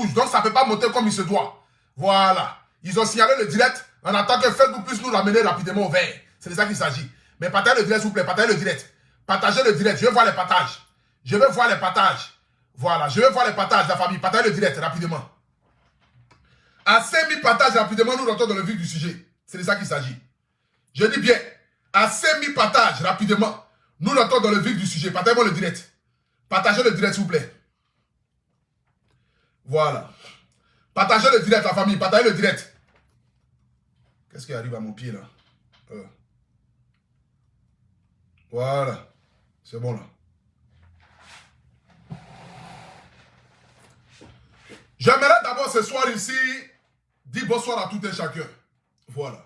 rouge. Donc ça ne peut pas monter comme il se doit. Voilà. Ils ont signalé le direct en attendant que Facebook puisse nous l'amener rapidement au vert. C'est de ça qu'il s'agit. Mais partagez le direct, s'il vous plaît. Partagez le direct. Partagez le direct. Je veux voir les partages. Je veux voir les partages. Voilà. Je veux voir les partages, la famille. Partagez le direct rapidement. À 5000 partages rapidement, nous rentrons dans le vif du sujet. C'est de ça qu'il s'agit. Je dis bien, à 5000 partages rapidement, nous rentrons dans le vif du sujet. Partagez-moi le direct. Partagez le direct, s'il vous plaît. Voilà. Partagez le direct, la famille. Partagez le direct. Qu'est-ce qui arrive à mon pied, là? Voilà. C'est bon, là. J'aimerais d'abord ce soir ici dire bonsoir à tout un chacun. Voilà.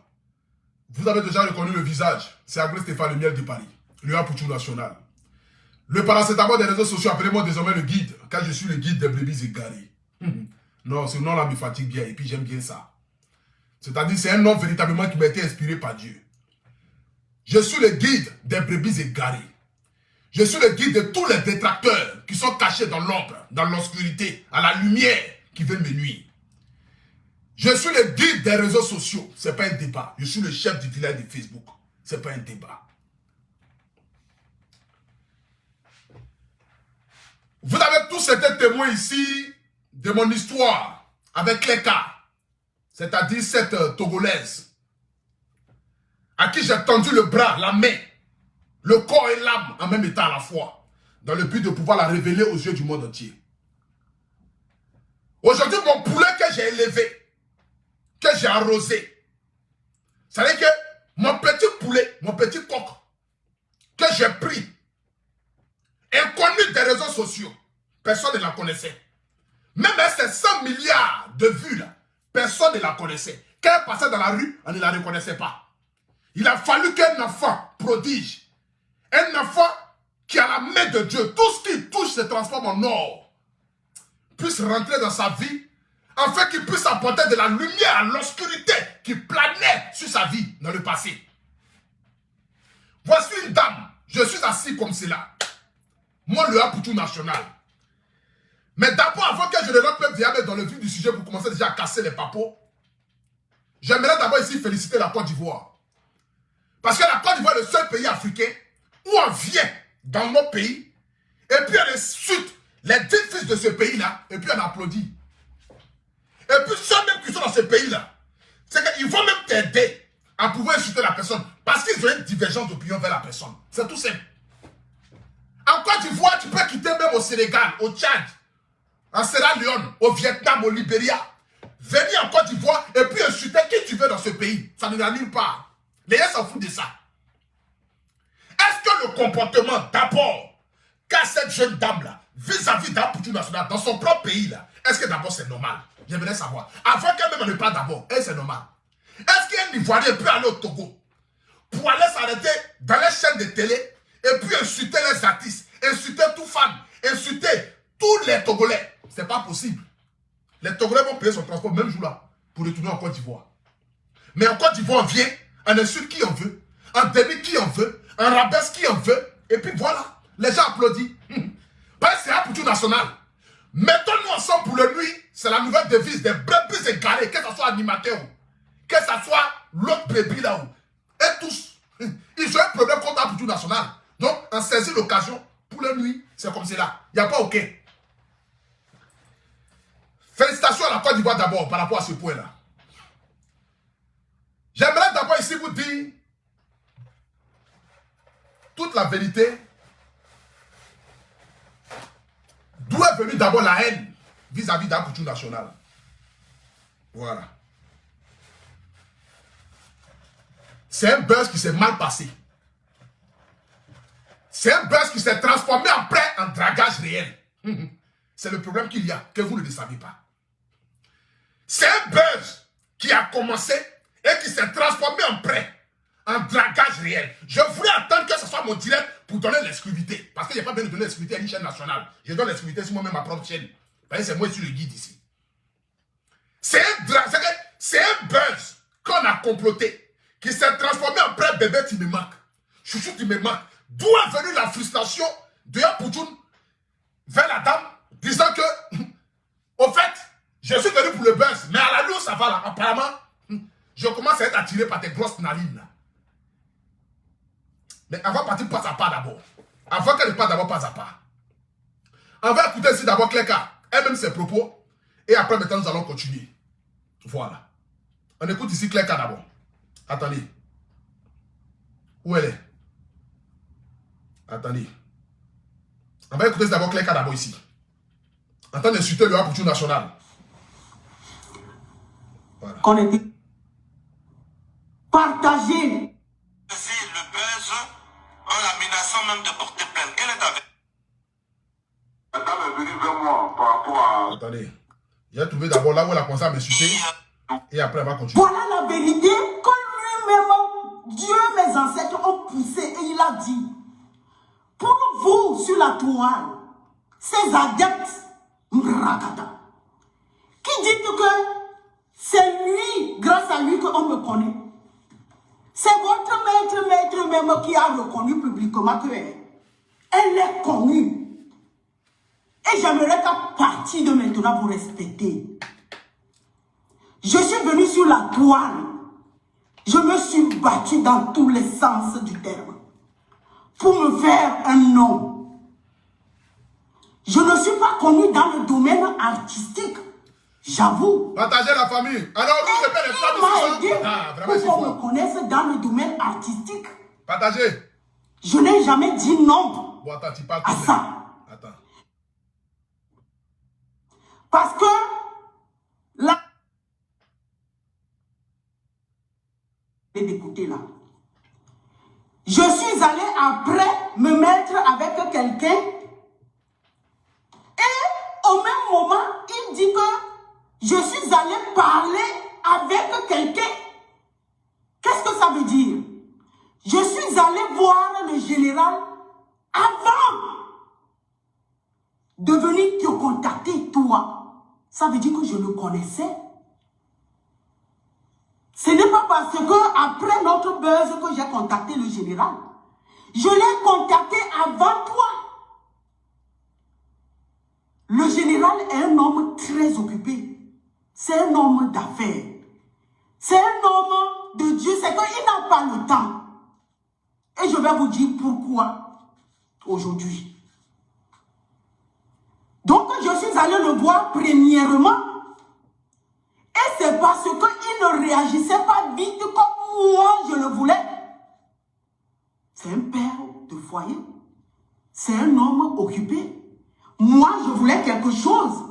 Vous avez déjà reconnu le visage. C'est Agré Stéphane Le Miel de Paris. Le Apoutou national. Le paracétamol des réseaux sociaux, appelez-moi désormais le guide. Car je suis le guide des brebis égarées. Non, ce nom-là me fatigue bien. Et puis j'aime bien ça. C'est-à-dire c'est un nom véritablement qui m'a été inspiré par Dieu. Je suis le guide des brebis égarées. Je suis le guide de tous les détracteurs qui sont cachés dans l'ombre, dans l'obscurité, à la lumière qui veut me nuire. Je suis le guide des réseaux sociaux. Ce n'est pas un débat. Je suis le chef du village de Facebook. Ce n'est pas un débat. Vous avez tous été témoins ici de mon histoire avec Leka, c'est-à-dire cette Togolaise, à qui j'ai tendu le bras, la main, le corps et l'âme en même temps à la fois, dans le but de pouvoir la révéler aux yeux du monde entier. Aujourd'hui, mon poulet que j'ai élevé, que j'ai arrosé, c'est-à-dire que mon petit poulet, mon petit coq, que j'ai pris, inconnu des réseaux sociaux, personne ne la connaissait. Même à ces 100 milliards de vues là, personne ne la connaissait. Quand elle passait dans la rue, on ne la reconnaissait pas. Il a fallu qu'un enfant prodige, un enfant qui a la main de Dieu, tout ce qui touche se transforme en or, puisse rentrer dans sa vie, afin qu'il puisse apporter de la lumière à l'obscurité qui planait sur sa vie dans le passé. Voici une dame, je suis assis comme cela. Moi, le Apoutou national. Mais d'abord, avant que je ne rentre même dans le vif du sujet pour commencer déjà à casser les papos, j'aimerais d'abord ici féliciter la Côte d'Ivoire. Parce que la Côte d'Ivoire est le seul pays africain où on vient dans nos pays et puis on insulte les 10 fils de ce pays-là et puis on applaudit. Et puis ceux même qui sont dans ce pays-là, c'est qu'ils vont même t'aider à pouvoir insulter la personne parce qu'ils ont une divergence d'opinion vers la personne. C'est tout simple. En Côte d'Ivoire, tu peux quitter même au Sénégal, au Tchad, en Sierra Leone, au Vietnam, au Libéria. Venir en Côte d'Ivoire et puis insulter qui tu veux dans ce pays. Ça ne n'anime pas. Les gens s'en foutent de ça. Est-ce que le comportement d'abord qu'a cette jeune dame-là vis-à-vis d'Apoutou national dans son propre pays-là, est-ce que d'abord c'est normal? J'aimerais savoir. Avant qu'elle-même ne parle d'abord, c'est normal. Est-ce qu'un Ivoirien peut aller au Togo pour aller s'arrêter dans les chaînes de télé et puis insulter les artistes, insulter tout fan, insulter tous les Togolais? C'est pas possible. Les Togolais vont payer son transport même jour-là pour retourner en Côte d'Ivoire. Mais en Côte d'Ivoire, on vient, on insulte qui on veut, on dénigre qui on veut, on rabaisse qui on veut, et puis voilà, les gens applaudissent. Parce que c'est Apoutou national. Mettons-nous ensemble pour le nuit, c'est la nouvelle devise des brebis égarés, que ce soit animateur, que ce soit l'autre brebis là-haut. Et tous, ils ont un problème contre Apoutou national. Donc, on saisit l'occasion pour le nuit, c'est comme cela. Il n'y a pas OK. Félicitations à la Côte d'Ivoire d'abord par rapport à ce point-là. J'aimerais d'abord ici vous dire toute la vérité. D'où est venue d'abord la haine vis-à-vis d'Apoutou national. Voilà. C'est un buzz qui s'est mal passé. C'est un buzz qui s'est transformé après en dragage réel. C'est le problème qu'il y a, que vous ne le savez pas. C'est un buzz qui a commencé et qui s'est transformé en dragage réel. Je voulais attendre que ce soit mon direct pour donner l'exclusivité. Parce qu'il n'y a pas besoin de donner l'exclusivité à une chaîne nationale. Je donne l'exclusivité sur moi-même ma propre chaîne. C'est moi qui suis le guide ici. C'est un buzz qu'on a comploté, qui s'est transformé en prêt bébé qui me manque. Chouchou qui me manque. D'où est venue la frustration de Apoutou vers la dame, disant que, au fait, Je suis venu pour le buzz, mais à la nuit, ça va là. Apparemment, je commence à être attiré par tes grosses narines là. Mais avant de partir pas à pas d'abord. Avant qu'elle ne parte d'abord pas à pas. On va écouter ici d'abord Cléka, elle-même ses propos. Et après, maintenant, nous allons continuer. Voilà. On écoute ici Cléka d'abord. Attendez. Où elle est? Attendez. On va écouter d'abord Cléka d'abord ici. En train d'insulter le Apoutou national. Voilà. Qu'on était partagé. C'est le buzz en la menaçant même de porter plainte. Quelle est ta version? Madame est venue vers moi par rapport à... Attendez. J'ai trouvé d'abord là où elle a commencé à m'insulter. Et après, elle va continuer. Voilà la vérité que lui-même, Dieu, mes ancêtres ont poussé et il a dit. Pour vous, sur la toile, ces adeptes, Mrakata, qui dit que c'est lui, grâce à lui, qu'on me connaît. C'est votre maître même qui a reconnu publiquement qu'elle est connue. Et j'aimerais qu'à partir de maintenant, vous respectez. Je suis venu sur la toile. Je me suis battu dans tous les sens du terme. Pour me faire un nom. Je ne suis pas connu dans le domaine artistique. J'avoue. Partagez la famille. Alors, vous répétez les femmes ici. Ah, vraiment, pour qu'on me connaisse dans le domaine artistique. Partagez. Je n'ai jamais dit non Bon, attends, tu parles à ça. Attends. Parce que là, d'écouter là. Je suis allé après me mettre avec quelqu'un et au même moment, il dit que je suis allé parler avec quelqu'un. Qu'est-ce que ça veut dire? Je suis allé voir le général avant de venir te contacter toi. Ça veut dire que je le connaissais. Ce n'est pas parce que après notre buzz que j'ai contacté le général. Je l'ai contacté avant toi. Le général est un homme très occupé. C'est un homme d'affaires. C'est un homme de Dieu. C'est qu'il n'a pas le temps. Et je vais vous dire pourquoi aujourd'hui. Donc je suis allé le voir premièrement. Et c'est parce qu'il ne réagissait pas vite comme moi je le voulais. C'est un père de foyer. C'est un homme occupé. Moi, je voulais quelque chose.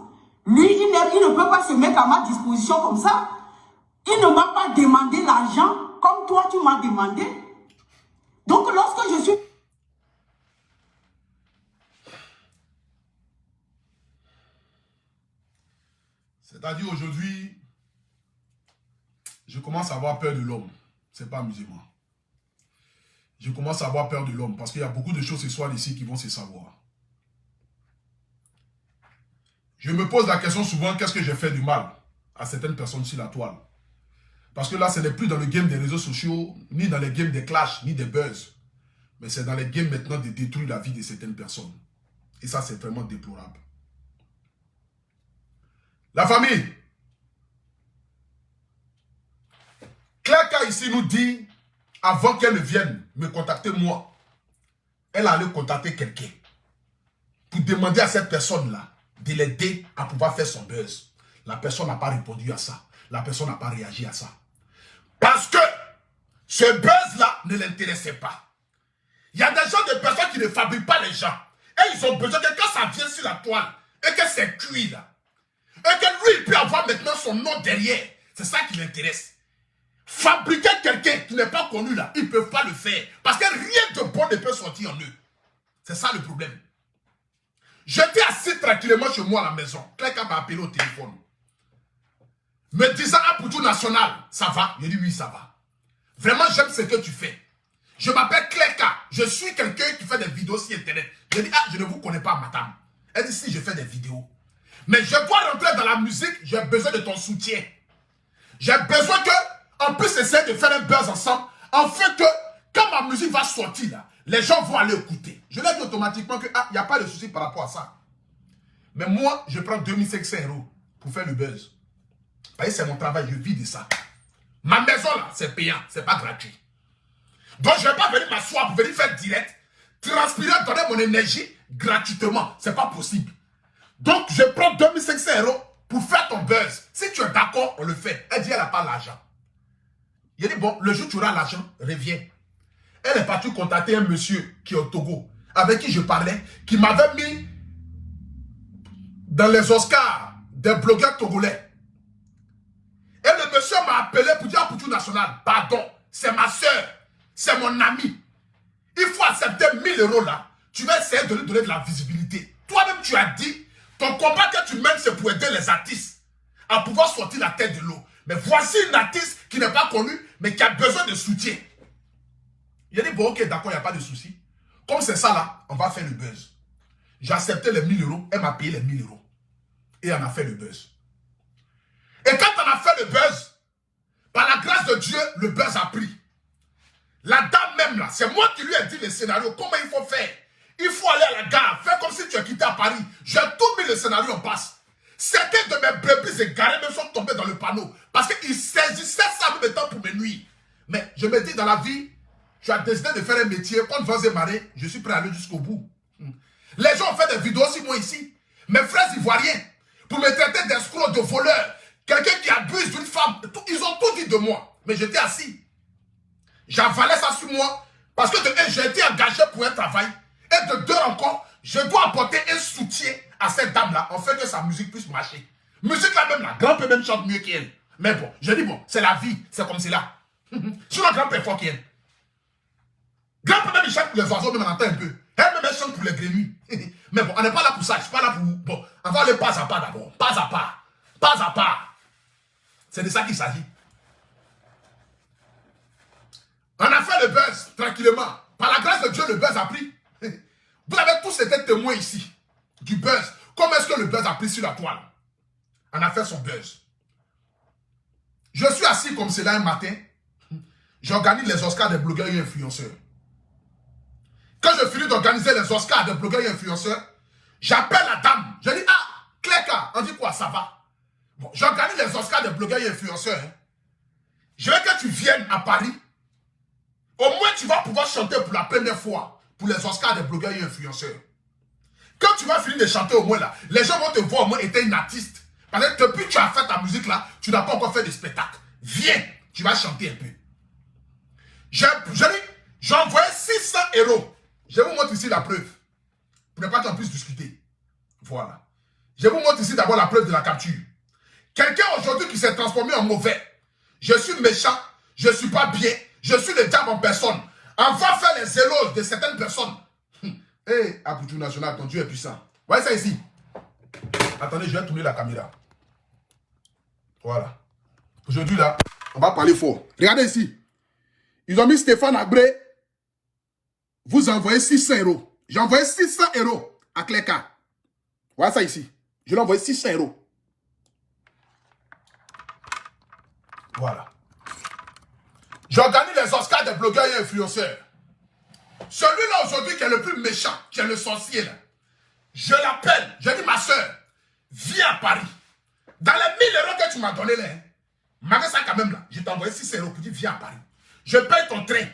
Lui, il ne peut pas se mettre à ma disposition comme ça. Il ne m'a pas demandé l'argent comme toi, tu m'as demandé. Donc, lorsque je suis... C'est-à-dire aujourd'hui, je commence à avoir peur de l'homme. C'est pas amusement. Je commence à avoir peur de l'homme parce qu'il y a beaucoup de choses ce soir ici qui vont se savoir. Je me pose la question souvent, qu'est-ce que j'ai fait du mal à certaines personnes sur la toile? Parce que là, ce n'est plus dans le game des réseaux sociaux, ni dans les games des clashs, ni des buzz. Mais c'est dans les games maintenant de détruire la vie de certaines personnes. Et ça, c'est vraiment déplorable. La famille. Cléka ici nous dit, avant qu'elle ne vienne me contacter moi, elle allait contacter quelqu'un pour demander à cette personne-là de l'aider à pouvoir faire son buzz. La personne n'a pas répondu à ça. La personne n'a pas réagi à ça. Parce que ce buzz-là ne l'intéressait pas. Il y a des gens, des personnes qui ne fabriquent pas les gens. Et ils ont besoin que quand ça vient sur la toile, et que c'est cuit là, et que lui, il peut avoir maintenant son nom derrière. C'est ça qui l'intéresse. Fabriquer quelqu'un qui n'est pas connu là, ils ne peuvent pas le faire. Parce que rien de bon ne peut sortir en eux. C'est ça le problème. J'étais assis tranquillement chez moi à la maison. Cléka m'a appelé au téléphone. Me disant, Apoutou national, ça va? Je dis oui, ça va. Vraiment, j'aime ce que tu fais. Je m'appelle Cléka. Je suis quelqu'un qui fait des vidéos sur Internet. Je dis, ah, je ne vous connais pas, madame. Elle dit, si, je fais des vidéos. Mais je dois rentrer dans la musique, j'ai besoin de ton soutien. J'ai besoin qu'on puisse essayer de faire un buzz ensemble, afin que, quand ma musique va sortir, là, les gens vont aller écouter. Je leur dis automatiquement qu'il n'y a pas de souci par rapport à ça. Mais moi, je prends 2500 €. pour faire le buzz. Vous voyez, c'est mon travail, je vis de ça. Ma maison là, c'est payant, c'est pas gratuit. Donc je ne vais pas venir m'asseoir pour venir faire direct, transpirer, donner mon énergie gratuitement. C'est pas possible. Donc je prends 2500 € pour faire ton buzz. Si tu es d'accord, on le fait. Elle dit, elle n'a pas l'argent. Il a dit, bon, le jour où tu auras l'argent, reviens. Elle est partie contacter un monsieur qui est au Togo, avec qui je parlais, qui m'avait mis dans les Oscars des blogueurs togolais. Et le monsieur m'a appelé pour dire à Poutou National, pardon, c'est ma soeur, c'est mon ami. Il faut accepter 1000 € là. Tu vas essayer de lui donner de la visibilité. Toi-même, tu as dit, ton combat que tu mènes, c'est pour aider les artistes à pouvoir sortir la tête de l'eau. Mais voici une artiste qui n'est pas connue, mais qui a besoin de soutien. Il a dit, bon, ok, d'accord, il n'y a pas de souci. Comme c'est ça là, on va faire le buzz. J'ai accepté les 1000 €, elle m'a payé les 1000 €. Et on a fait le buzz. Et quand on a fait le buzz, par la grâce de Dieu, le buzz a pris. La dame même là, c'est moi qui lui ai dit le scénario, comment il faut faire. Il faut aller à la gare, faire comme si tu as quitté à Paris. J'ai tout mis le scénario en passe. Certains de mes brebis égarés même sont tombés dans le panneau. Parce qu'ils saisissaient ça en même temps pour me nuire. Mais je me dis dans la vie, tu as décidé de faire un métier, quand vents et marées, je suis prêt à aller jusqu'au bout. Les gens ont fait des vidéos aussi, moi ici. Mes frères ivoiriens, pour me traiter d'escroc, de voleur, quelqu'un qui abuse d'une femme, ils ont tout dit de moi. Mais j'étais assis. J'avalais ça sur moi. Parce que de un, j'ai été engagé pour un travail. Et de deux encore, je dois apporter un soutien à cette dame-là, afin que sa musique puisse marcher. Musique là même, la grand-père même chante mieux qu'elle. Mais bon, je dis bon, c'est la vie, c'est comme cela. Sur la grand-père fort qu'elle. Grand-père même il chante pour les oiseaux, même on entend un peu. Elle-même elle chante pour les grenouilles. Mais bon, on n'est pas là pour ça, je suis pas là pour... Bon, on va aller pas à pas d'abord, pas à pas. Pas à pas. C'est de ça qu'il s'agit. On a fait le buzz, tranquillement. Par la grâce de Dieu, le buzz a pris. Vous avez tous été témoins ici du buzz. Comment est-ce que le buzz a pris sur la toile? On a fait son buzz. Je suis assis comme cela un matin. J'organise les Oscars des blogueurs et influenceurs. Quand je finis d'organiser les Oscars des blogueurs et influenceurs, j'appelle la dame. Je dis, ah, Cléka, on dit quoi, ça va? Bon, j'organise les Oscars des blogueurs et influenceurs. Hein. Je veux que tu viennes à Paris. Au moins, tu vas pouvoir chanter pour la première fois pour les Oscars des blogueurs et influenceurs. Quand tu vas finir de chanter au moins là, les gens vont te voir au moins être une artiste. Parce que depuis que tu as fait ta musique là, tu n'as pas encore fait de spectacle. Viens, tu vas chanter un peu. J'ai envoyé 600 €. Je vous montre ici la preuve. Pour ne pas qu'on puisse discuter. Voilà. Je vous montre ici d'abord la preuve de la capture. Quelqu'un aujourd'hui qui s'est transformé en mauvais. Je suis méchant, je ne suis pas bien, je suis le diable en personne. On va faire les éloges de certaines personnes. Hé, à Poutou National, ton Dieu est puissant. Voyez ça ici. Attendez, je vais tourner la caméra. Voilà. Aujourd'hui, là, on va parler fort. Regardez ici. Ils ont mis Stéphane Abré. Vous envoyez 600 €. J'ai envoyé 600 € à Cléka. Voilà ça ici. Je lui ai envoyé 600 €. Voilà. J'organise les Oscars des blogueurs et influenceurs. Celui-là aujourd'hui qui est le plus méchant, qui est le sorcier là, je l'appelle, je dis ma soeur, viens à Paris. Dans les 1000 € que tu m'as donné là, malgré ça quand même là, je t'ai envoyé 600 € pour dire viens à Paris. Je paye ton train,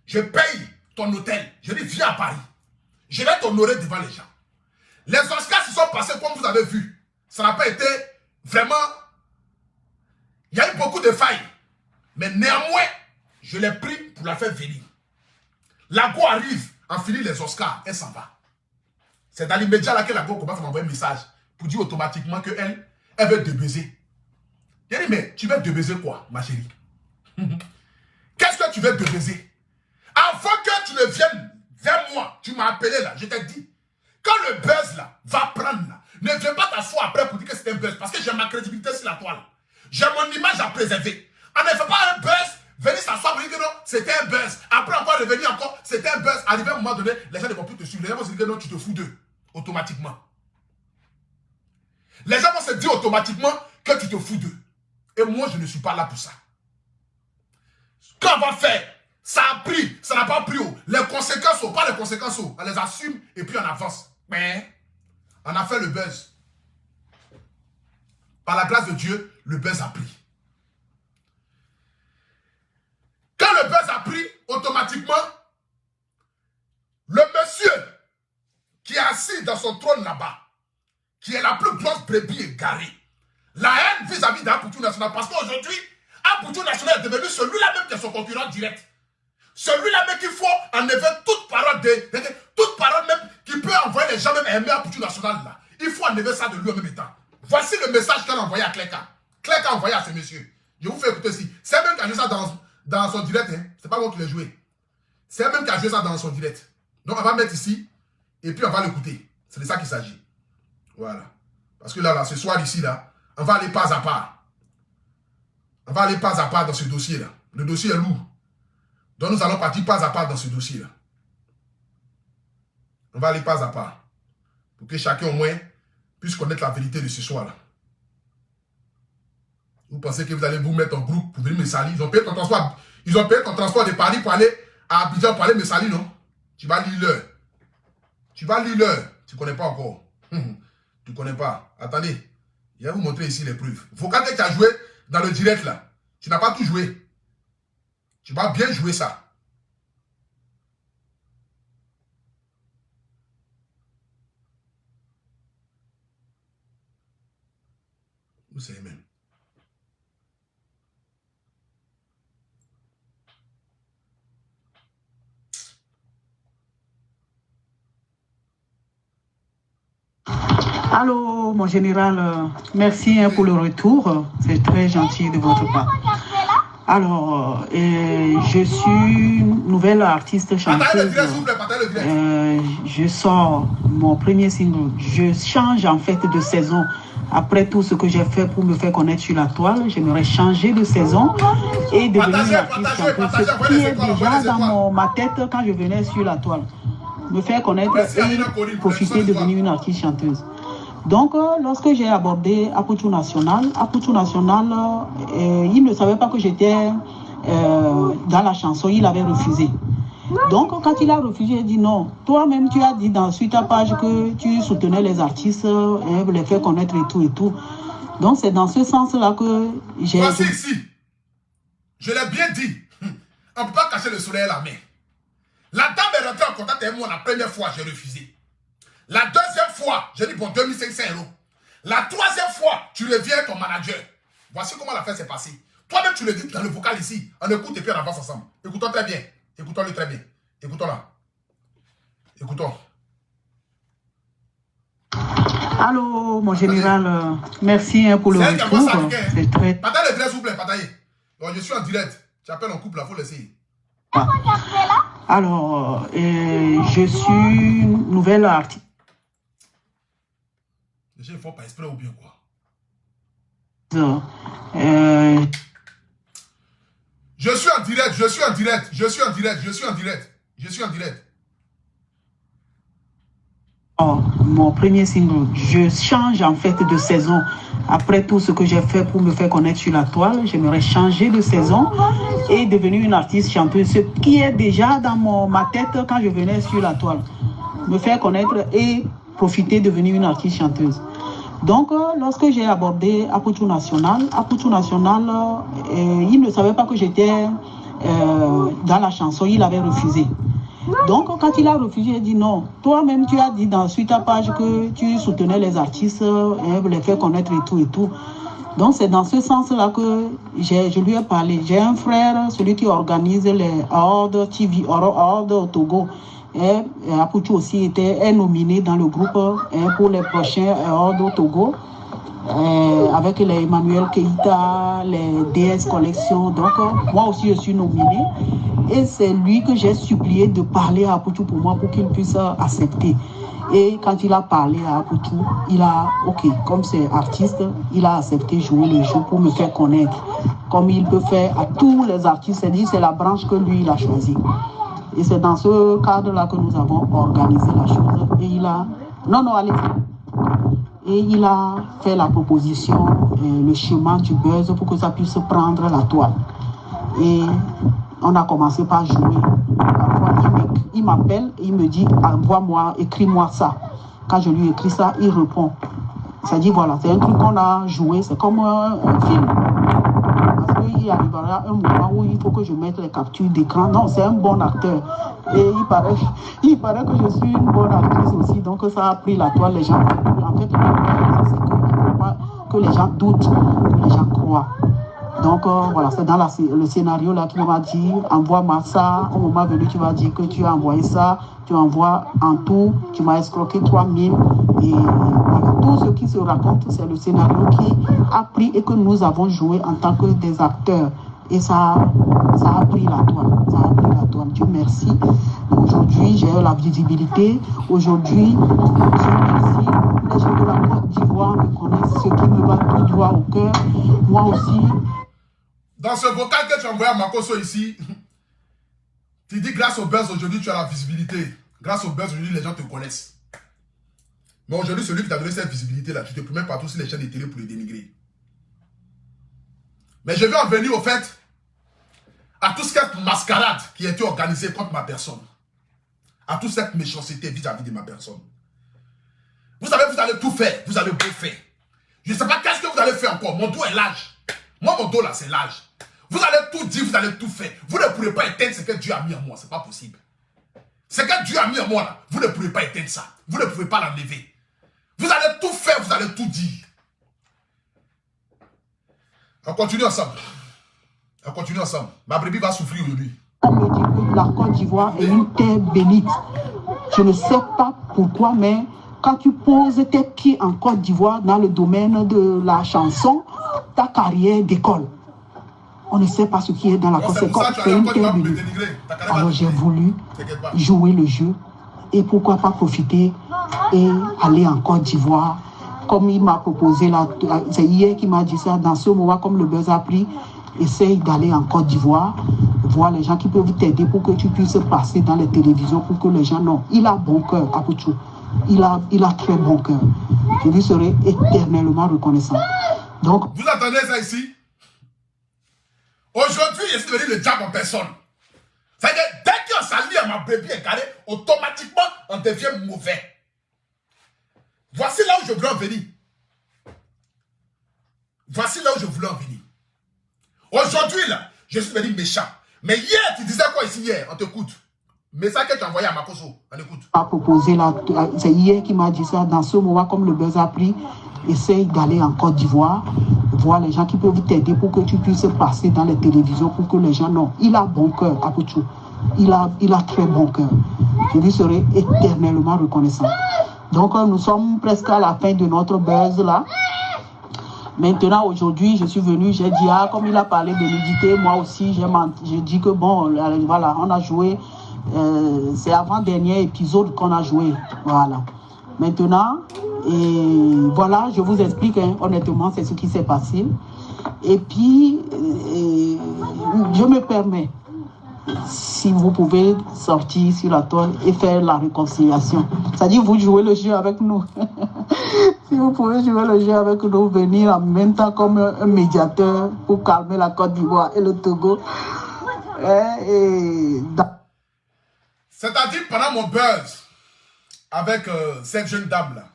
je paye ton hôtel, je dis viens à Paris. Je vais t'honorer devant les gens. Les Oscars se sont passés comme vous avez vu. Ça n'a pas été vraiment... Il y a eu beaucoup de failles. Mais néanmoins, je l'ai pris pour la faire venir. La go arrive, en finit les Oscars, elle s'en va. C'est dans l'immédiat là que la go commence à m'envoyer un message pour dire automatiquement qu'elle veut te baiser. J'ai dit, mais tu veux te baiser quoi, ma chérie? Qu'est-ce que tu veux te baiser? Avant que tu ne viennes vers moi, tu m'as appelé là, je t'ai dit, quand le buzz là va prendre là, ne viens pas t'asseoir après pour dire que c'est un buzz, parce que j'ai ma crédibilité sur la toile. J'ai mon image à préserver. On ne fait pas un buzz, venir s'asseoir pour dire que non, c'était un buzz. Après encore revenir encore, c'était un buzz. Arrivé à un moment donné, les gens ne vont plus te suivre. Les gens vont se dire que non, tu te fous d'eux. Automatiquement. Les gens vont se dire automatiquement que tu te fous d'eux. Et moi, je ne suis pas là pour ça. Quand on va faire, ça a pris, ça n'a pas pris. Les conséquences, pas les conséquences, on les assume et puis on avance. Mais on a fait le buzz. Par la grâce de Dieu, le buzz a pris. Quand le buzz a pris, automatiquement, le monsieur qui est assis dans son trône là-bas, qui est la plus grosse brebis égarée, la haine vis-à-vis d'Apoutou National, parce qu'aujourd'hui, Apoutou National est devenu celui-là même qui est son concurrent direct. Celui-là même qu'il faut enlever toute parole même qui peut envoyer les gens même aimer Apoutou National là. Il faut enlever ça de lui en même temps. Voici le message qu'elle a envoyé à Clerca. Clerca a envoyé à ce monsieur. Je vous fais écouter ici. C'est même qui a joué ça dans son direct. Hein. C'est pas moi qui l'ai joué. C'est même qui a joué ça dans son direct. Donc on va mettre ici et puis on va l'écouter. C'est de ça qu'il s'agit. Voilà. Parce que là, ce soir ici, là, on va aller pas à pas. On va aller pas à pas dans ce dossier-là. Le dossier est lourd. Donc nous allons partir pas à pas dans ce dossier-là. On va aller pas à pas. Pour que chacun au moins puisse connaître la vérité de ce soir-là. Vous pensez que vous allez vous mettre en groupe pour venir me salir. Ils ont payé ton transport. Ils ont payé ton transport de Paris pour aller à Abidjan pour aller me salir, non? Tu vas lire l'heure. Tu vas lire l'heure. Tu ne connais pas encore. Tu ne connais pas. Attendez. Je vais vous montrer ici les preuves. Il faut quand tu as joué dans le direct là. Tu n'as pas tout joué. Tu vas bien jouer ça. Vous savez même. Allô, mon général, merci pour le retour. C'est très gentil de votre part. Alors, je suis nouvelle artiste chanteuse. Je sors mon premier single. Je change en fait de saison. Après tout ce que j'ai fait pour me faire connaître sur la toile, j'aimerais changer de saison et devenir une artiste chanteuse. Ce qui est déjà dans ma tête quand je venais sur la toile. Me faire connaître et profiter de devenir une artiste chanteuse. Donc, lorsque j'ai abordé Apoutou National, il ne savait pas que j'étais dans la chanson, il avait refusé. Donc, quand il a refusé, il a dit non. Toi-même, tu as dit sur ta page que tu soutenais les artistes, les faire connaître et tout et tout. Donc, c'est dans ce sens-là que j'ai... Voici ici. Je l'ai bien dit. On ne peut pas cacher le soleil à la main. La dame est rentrée en contact avec moi la première fois, j'ai refusé. La deuxième fois, j'ai dit bon, 2500 €. La troisième fois, tu reviens ton manager. Voici comment l'affaire s'est passée. Toi-même, tu le dis dans le vocal ici. On écoute et puis on avance ensemble. Écoutons très bien. Écoutons-le très bien. Écoutons-la. Écoutons. Allô, mon général. Merci pour le retour. C'est très... Pataille le vrai, s'il vous plaît, pataille. Je suis en direct. Tu appelles en couple, il faut l'essayer. Alors, je suis nouvelle artiste. Les gens ne font pas exprès ou bien quoi? Je suis en direct, je suis en direct, je suis en direct, je suis en direct, je suis en direct. Oh, mon premier single, je change en fait de saison. Après tout ce que j'ai fait pour me faire connaître sur la toile, j'aimerais changer de saison et devenir une artiste chanteuse. Ce qui est déjà dans ma tête quand je venais sur la toile. Me faire connaître et profiter de devenir une artiste chanteuse. Donc, lorsque j'ai abordé Apoutou National, il ne savait pas que j'étais dans la chanson, il avait refusé. Donc, quand il a refusé, il a dit non. Toi-même, tu as dit sur ta page que tu soutenais les artistes, les faire connaître et tout et tout. Donc, c'est dans ce sens-là que je lui ai parlé. J'ai un frère, celui qui organise les Horde TV, Horde au Togo. Et Apoutou aussi est nominé dans le groupe pour les prochains Horde au Togo. Avec les Emmanuel Keïta, les DS Collection. Donc, moi aussi, je suis nominé. Et c'est lui que j'ai supplié de parler à Apoutou pour moi, pour qu'il puisse accepter. Et quand il a parlé à Apoutou, il a, ok, comme c'est artiste, il a accepté jouer le jeu pour me faire connaître. Comme il peut faire à tous les artistes, c'est-à-dire c'est la branche que lui, il a choisie. Et c'est dans ce cadre-là que nous avons organisé la chose. Et il a... Non, allez. Et il a fait la proposition, le chemin du buzz pour que ça puisse prendre la toile. Et on a commencé par jouer. Parfois, il m'appelle et il me dit, envoie-moi, écris-moi ça. Quand je lui écris ça, il répond. C'est-à-dire, voilà, c'est un truc qu'on a joué, c'est comme un film. Parce qu'il arrivera un moment où il faut que je mette les captures d'écran. Non, c'est un bon acteur. Et il paraît que je suis une bonne actrice aussi. Donc ça a pris la toile. Les gens, en fait, c'est qu'il ne faut pas que les gens doutent, que les gens croient. Donc voilà, c'est dans le scénario là qu'il m'a dit, envoie-moi ça. Au moment venu, tu vas dire que tu as envoyé ça. Tu envoies en tout, tu m'as escroqué 3000. Et voilà, tout ce qui se raconte, c'est le scénario qui a pris et que nous avons joué en tant que des acteurs. Et ça a pris la toile. Ça a pris la toile. Dieu merci. Aujourd'hui, j'ai la visibilité. Aujourd'hui, Dieu merci. Les gens de la Côte d'Ivoire me connaissent, ce qui me va tout droit au cœur. Moi aussi. Dans ce vocal que tu as envoyé à Makoso ici, tu dis grâce au buzz aujourd'hui, tu as la visibilité. Grâce au buzz aujourd'hui, les gens te connaissent. Mais aujourd'hui, celui qui t'a donné cette visibilité-là, tu te promènes partout sur les chaînes de télé pour les dénigrer. Mais je vais en venir au fait à toute cette mascarade qui a été organisée contre ma personne. À toute cette méchanceté vis-à-vis de ma personne. Vous savez, vous allez tout faire. Vous allez beau faire. Je ne sais pas qu'est-ce que vous allez faire encore. Mon dos est l'âge. Moi, mon dos là, c'est l'âge. Vous allez tout dire, vous allez tout faire. Vous ne pourrez pas éteindre ce que Dieu a mis en moi. Ce n'est pas possible. Ce que Dieu a mis en moi là, vous ne pourrez pas éteindre ça. Vous ne pouvez pas l'enlever. Vous allez tout faire, vous allez tout dire. On continue ensemble. On continue ensemble. Ma brebis va souffrir aujourd'hui. On me dit que la Côte d'Ivoire est une terre bénite. Je ne sais pas pourquoi, mais quand tu poses tes pieds en Côte d'Ivoire dans le domaine de la chanson, ta carrière décolle. On ne sait pas ce qui est dans la conséquence. C'est une terre bénite. Alors j'ai voulu jouer le jeu et pourquoi pas profiter et aller en Côte d'Ivoire. Comme il m'a proposé, c'est hier qu'il m'a dit ça, dans ce moment, comme le buzz a pris, essaye d'aller en Côte d'Ivoire, voir les gens qui peuvent t'aider pour que tu puisses passer dans les télévisions, pour que les gens... Non, il a bon cœur, Apouchou. Il a très bon cœur. Je lui serai éternellement reconnaissant. Donc, vous attendez ça ici? Aujourd'hui, je suis devenu le diable en personne. C'est-à-dire, dès qu'on s'allie à ma brebis égarée, automatiquement, on devient mauvais. Voici là où je voulais en venir. Voici là où je voulais en venir. Aujourd'hui, là, je suis devenu méchant. Mais hier, tu disais quoi ici hier? On t'écoute. Message que tu as envoyé à Makoso. On écoute. A proposé là, c'est hier qu'il m'a dit ça. Dans ce moment, comme le buzz a pris, essaye d'aller en Côte d'Ivoire, voir les gens qui peuvent t'aider pour que tu puisses passer dans les télévisions, pour que les gens... Non, il a bon cœur, Apouchou. Il a très bon cœur. Je lui serai éternellement reconnaissant. Donc, nous sommes presque à la fin de notre buzz là. Maintenant, aujourd'hui, je suis venu, j'ai dit, comme il a parlé de nudité, moi aussi, j'ai dit que bon, voilà, on a joué, c'est avant-dernier épisode qu'on a joué, voilà. Maintenant, et voilà, je vous explique, hein, honnêtement, c'est ce qui s'est passé. Et puis, je me permets, si vous pouvez sortir sur la toile et faire la réconciliation. C'est-à-dire, vous jouez le jeu avec nous. Si vous pouvez jouer le jeu avec nous, venir en même temps comme un médiateur pour calmer la Côte d'Ivoire et le Togo. C'est-à-dire, pendant mon buzz avec cette jeune dame-là,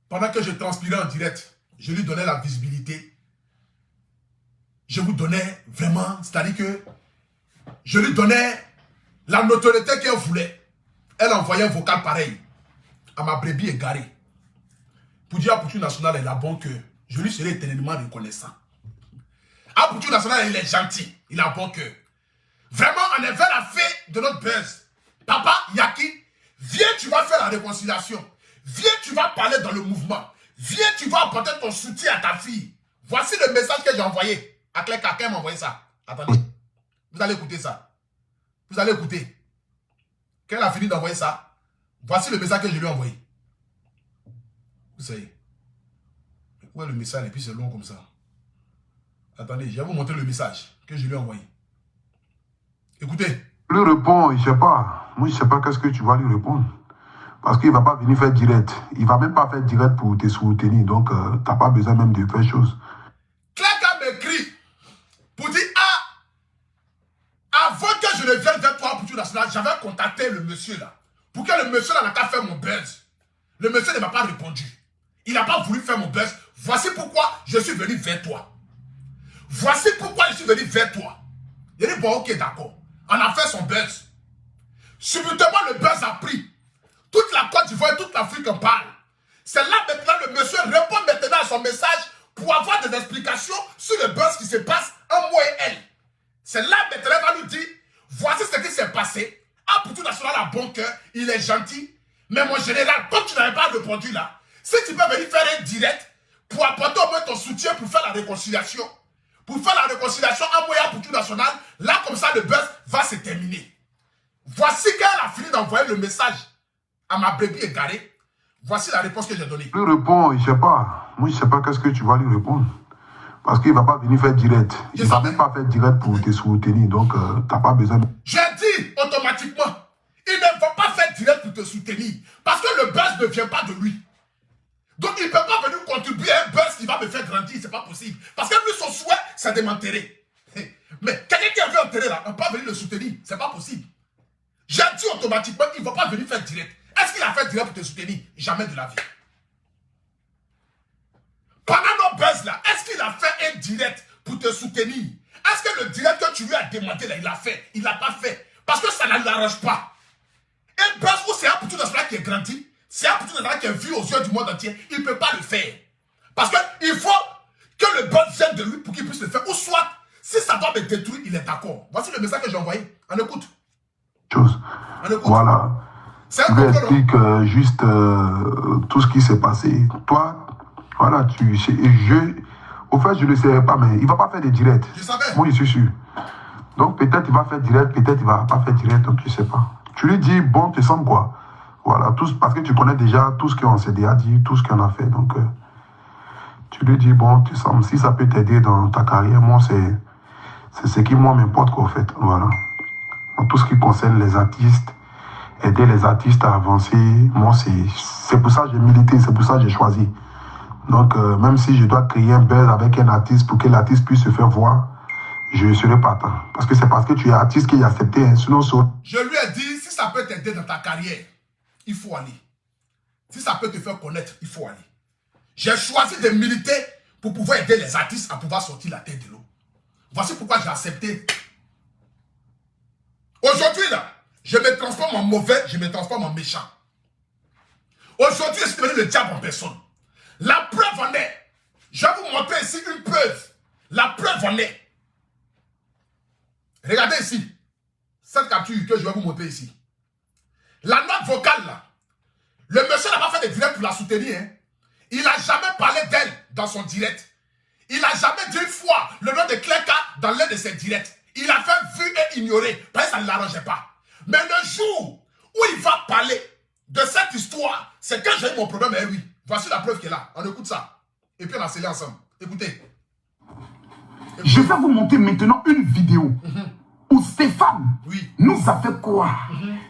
pendant que je transpirais en direct, je lui donnais la visibilité. Je vous donnais vraiment, c'est-à-dire que je lui donnais la notoriété qu'elle voulait. Elle envoyait un vocal pareil à ma brebis égarée. Pour dire à Apouchou National, elle a bon cœur. Je lui serai éternellement reconnaissant. Apouchou National, il est gentil. Il a bon cœur. Vraiment, on est vers la fin de notre buzz. Papa, Yaki, viens, tu vas faire la réconciliation. Viens, tu vas parler dans le mouvement. Viens, tu vas apporter ton soutien à ta fille. Voici le message que j'ai envoyé. À Claire Kakin m'a envoyé ça. Attendez. Vous allez écouter ça. Vous allez écouter. Quand elle a fini d'envoyer ça, voici le message que je lui ai envoyé. Vous savez. Où est le message et puis c'est long comme ça. Attendez, je vais vous montrer le message que je lui ai envoyé. Écoutez. Lui répond, je sais pas. Moi, je sais pas qu'est-ce que tu vas lui répondre. Parce qu'il ne va pas venir faire direct. Il ne va même pas faire direct pour te soutenir. Donc, tu n'as pas besoin même de faire chose. Claire m'écrit pour dire, avant que je ne vienne vers toi, Apouchou National, j'avais contacté le monsieur là. Pour que le monsieur là n'a qu'à faire mon buzz. Le monsieur ne m'a pas répondu. Il n'a pas voulu faire mon buzz. Voici pourquoi je suis venu vers toi. Voici pourquoi je suis venu vers toi. Il dit, bon, ok, d'accord. On a fait son buzz. Subitement, le buzz a pris. Toute la Côte d'Ivoire et toute l'Afrique en parle. C'est là maintenant le monsieur répond maintenant à son message pour avoir des explications sur le buzz qui se passe en moi et elle. C'est là maintenant qu'il va nous dire, voici ce qui s'est passé. Ah, pour tout national à bon cœur, il est gentil. Mais mon général, comme tu n'avais pas répondu là, si tu peux venir faire un direct pour apporter au moins ton soutien pour faire la réconciliation, en moyen pour tout national, là comme ça le buzz va se terminer. Voici qu'elle a fini d'envoyer le message à ma brebis égarée. Voici la réponse que j'ai donnée. Lui répond, je sais pas. Moi, je sais pas qu'est-ce que tu vas lui répondre. Parce qu'il va pas venir faire direct. Il va même pas faire direct pour te soutenir. Donc, t'as pas besoin. J'ai dit automatiquement, il ne va pas faire direct pour te soutenir. Parce que le buzz ne vient pas de lui. Donc, il ne peut pas venir contribuer à un buzz qui va me faire grandir. C'est pas possible. Parce que lui, son souhait, c'est de m'enterrer. Mais quelqu'un qui a vu enterrer là, on ne peut pas venir le soutenir. C'est pas possible. J'ai dit automatiquement qu'il ne va pas venir faire direct. Est-ce qu'il a fait direct pour te soutenir? Jamais de la vie. Pendant nos buzz là, est-ce qu'il a fait un direct pour te soutenir? Est-ce que le direct que tu lui as demandé là, il l'a fait? Il ne l'a pas fait. Parce que ça ne l'arrange pas. Un buzz où c'est un petit national qui est grandi, c'est un petit national qui est vu aux yeux du monde entier, il ne peut pas le faire. Parce qu'il faut que le buzz vienne de lui pour qu'il puisse le faire. Ou soit, si ça doit me détruire, il est d'accord. Voici le message que j'ai envoyé. On écoute. On écoute. Voilà. Je lui explique juste tout ce qui s'est passé. Toi, voilà, au fait, je ne le sais pas, mais il ne va pas faire de direct. Je savais. Moi, je suis sûr. Donc, peut-être il va faire direct, peut-être il ne va pas faire direct, donc je ne sais pas. Tu lui dis, bon, tu sens quoi? Voilà, parce que tu connais déjà tout ce qu'on s'est déjà dit, tout ce qu'on a fait. Donc, tu lui dis, bon, tu sens, si ça peut t'aider dans ta carrière, moi, c'est ce qui, moi, m'importe, quoi, en fait. Voilà. En tout ce qui concerne les artistes, aider les artistes à avancer, moi, c'est pour ça que j'ai milité, c'est pour ça que j'ai choisi. Donc, même si je dois créer un buzz avec un artiste pour que l'artiste puisse se faire voir, je serai partant. Parce que c'est parce que tu es artiste qu'il a accepté. Hein. Sinon, je lui ai dit, si ça peut t'aider dans ta carrière, il faut aller. Si ça peut te faire connaître, il faut aller. J'ai choisi de militer pour pouvoir aider les artistes à pouvoir sortir la tête de l'eau. Voici pourquoi j'ai accepté. Aujourd'hui, là, je me transforme en mauvais, je me transforme en méchant. Aujourd'hui, je suis devenu le diable en personne. La preuve en est. Je vais vous montrer ici une preuve. La preuve en est. Regardez ici. Cette capture que je vais vous montrer ici. La note vocale là. Le monsieur n'a pas fait de direct pour la soutenir. Hein. Il n'a jamais parlé d'elle dans son direct. Il n'a jamais dit une fois le nom de Clerca dans l'un de ses directs. Il a fait vu et ignorer. Parce que ça ne l'arrangeait pas. Mais le jour où il va parler de cette histoire, c'est quand j'ai eu mon problème avec lui. Voici la preuve qui est là. On écoute ça. Et puis on a scellé ensemble. Écoutez. Je vais vous montrer maintenant une vidéo où Stéphane nous a fait croire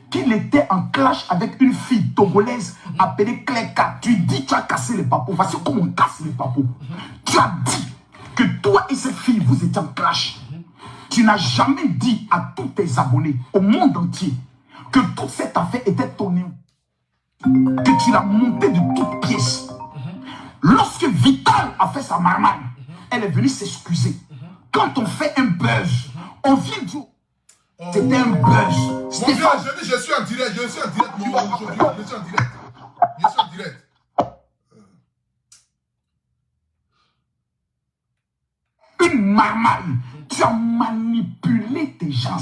qu'il était en clash avec une fille togolaise appelée Clerca. Tu dis tu as cassé les papos. Voici comment on casse les papos. Tu as dit que toi et cette fille, vous étiez en clash. Tu n'as jamais dit à tous tes abonnés au monde entier que toute cette affaire était ton nom. Que tu l'as monté de toutes pièces. Lorsque Vital a fait sa marmaille, elle est venue s'excuser. Quand on fait un buzz, on vient dire c'était un buzz. Stéphane, je dis je suis en direct, je suis en direct. Je suis en direct. Je suis en direct. Une marmaille. Tu as manipulé tes gens.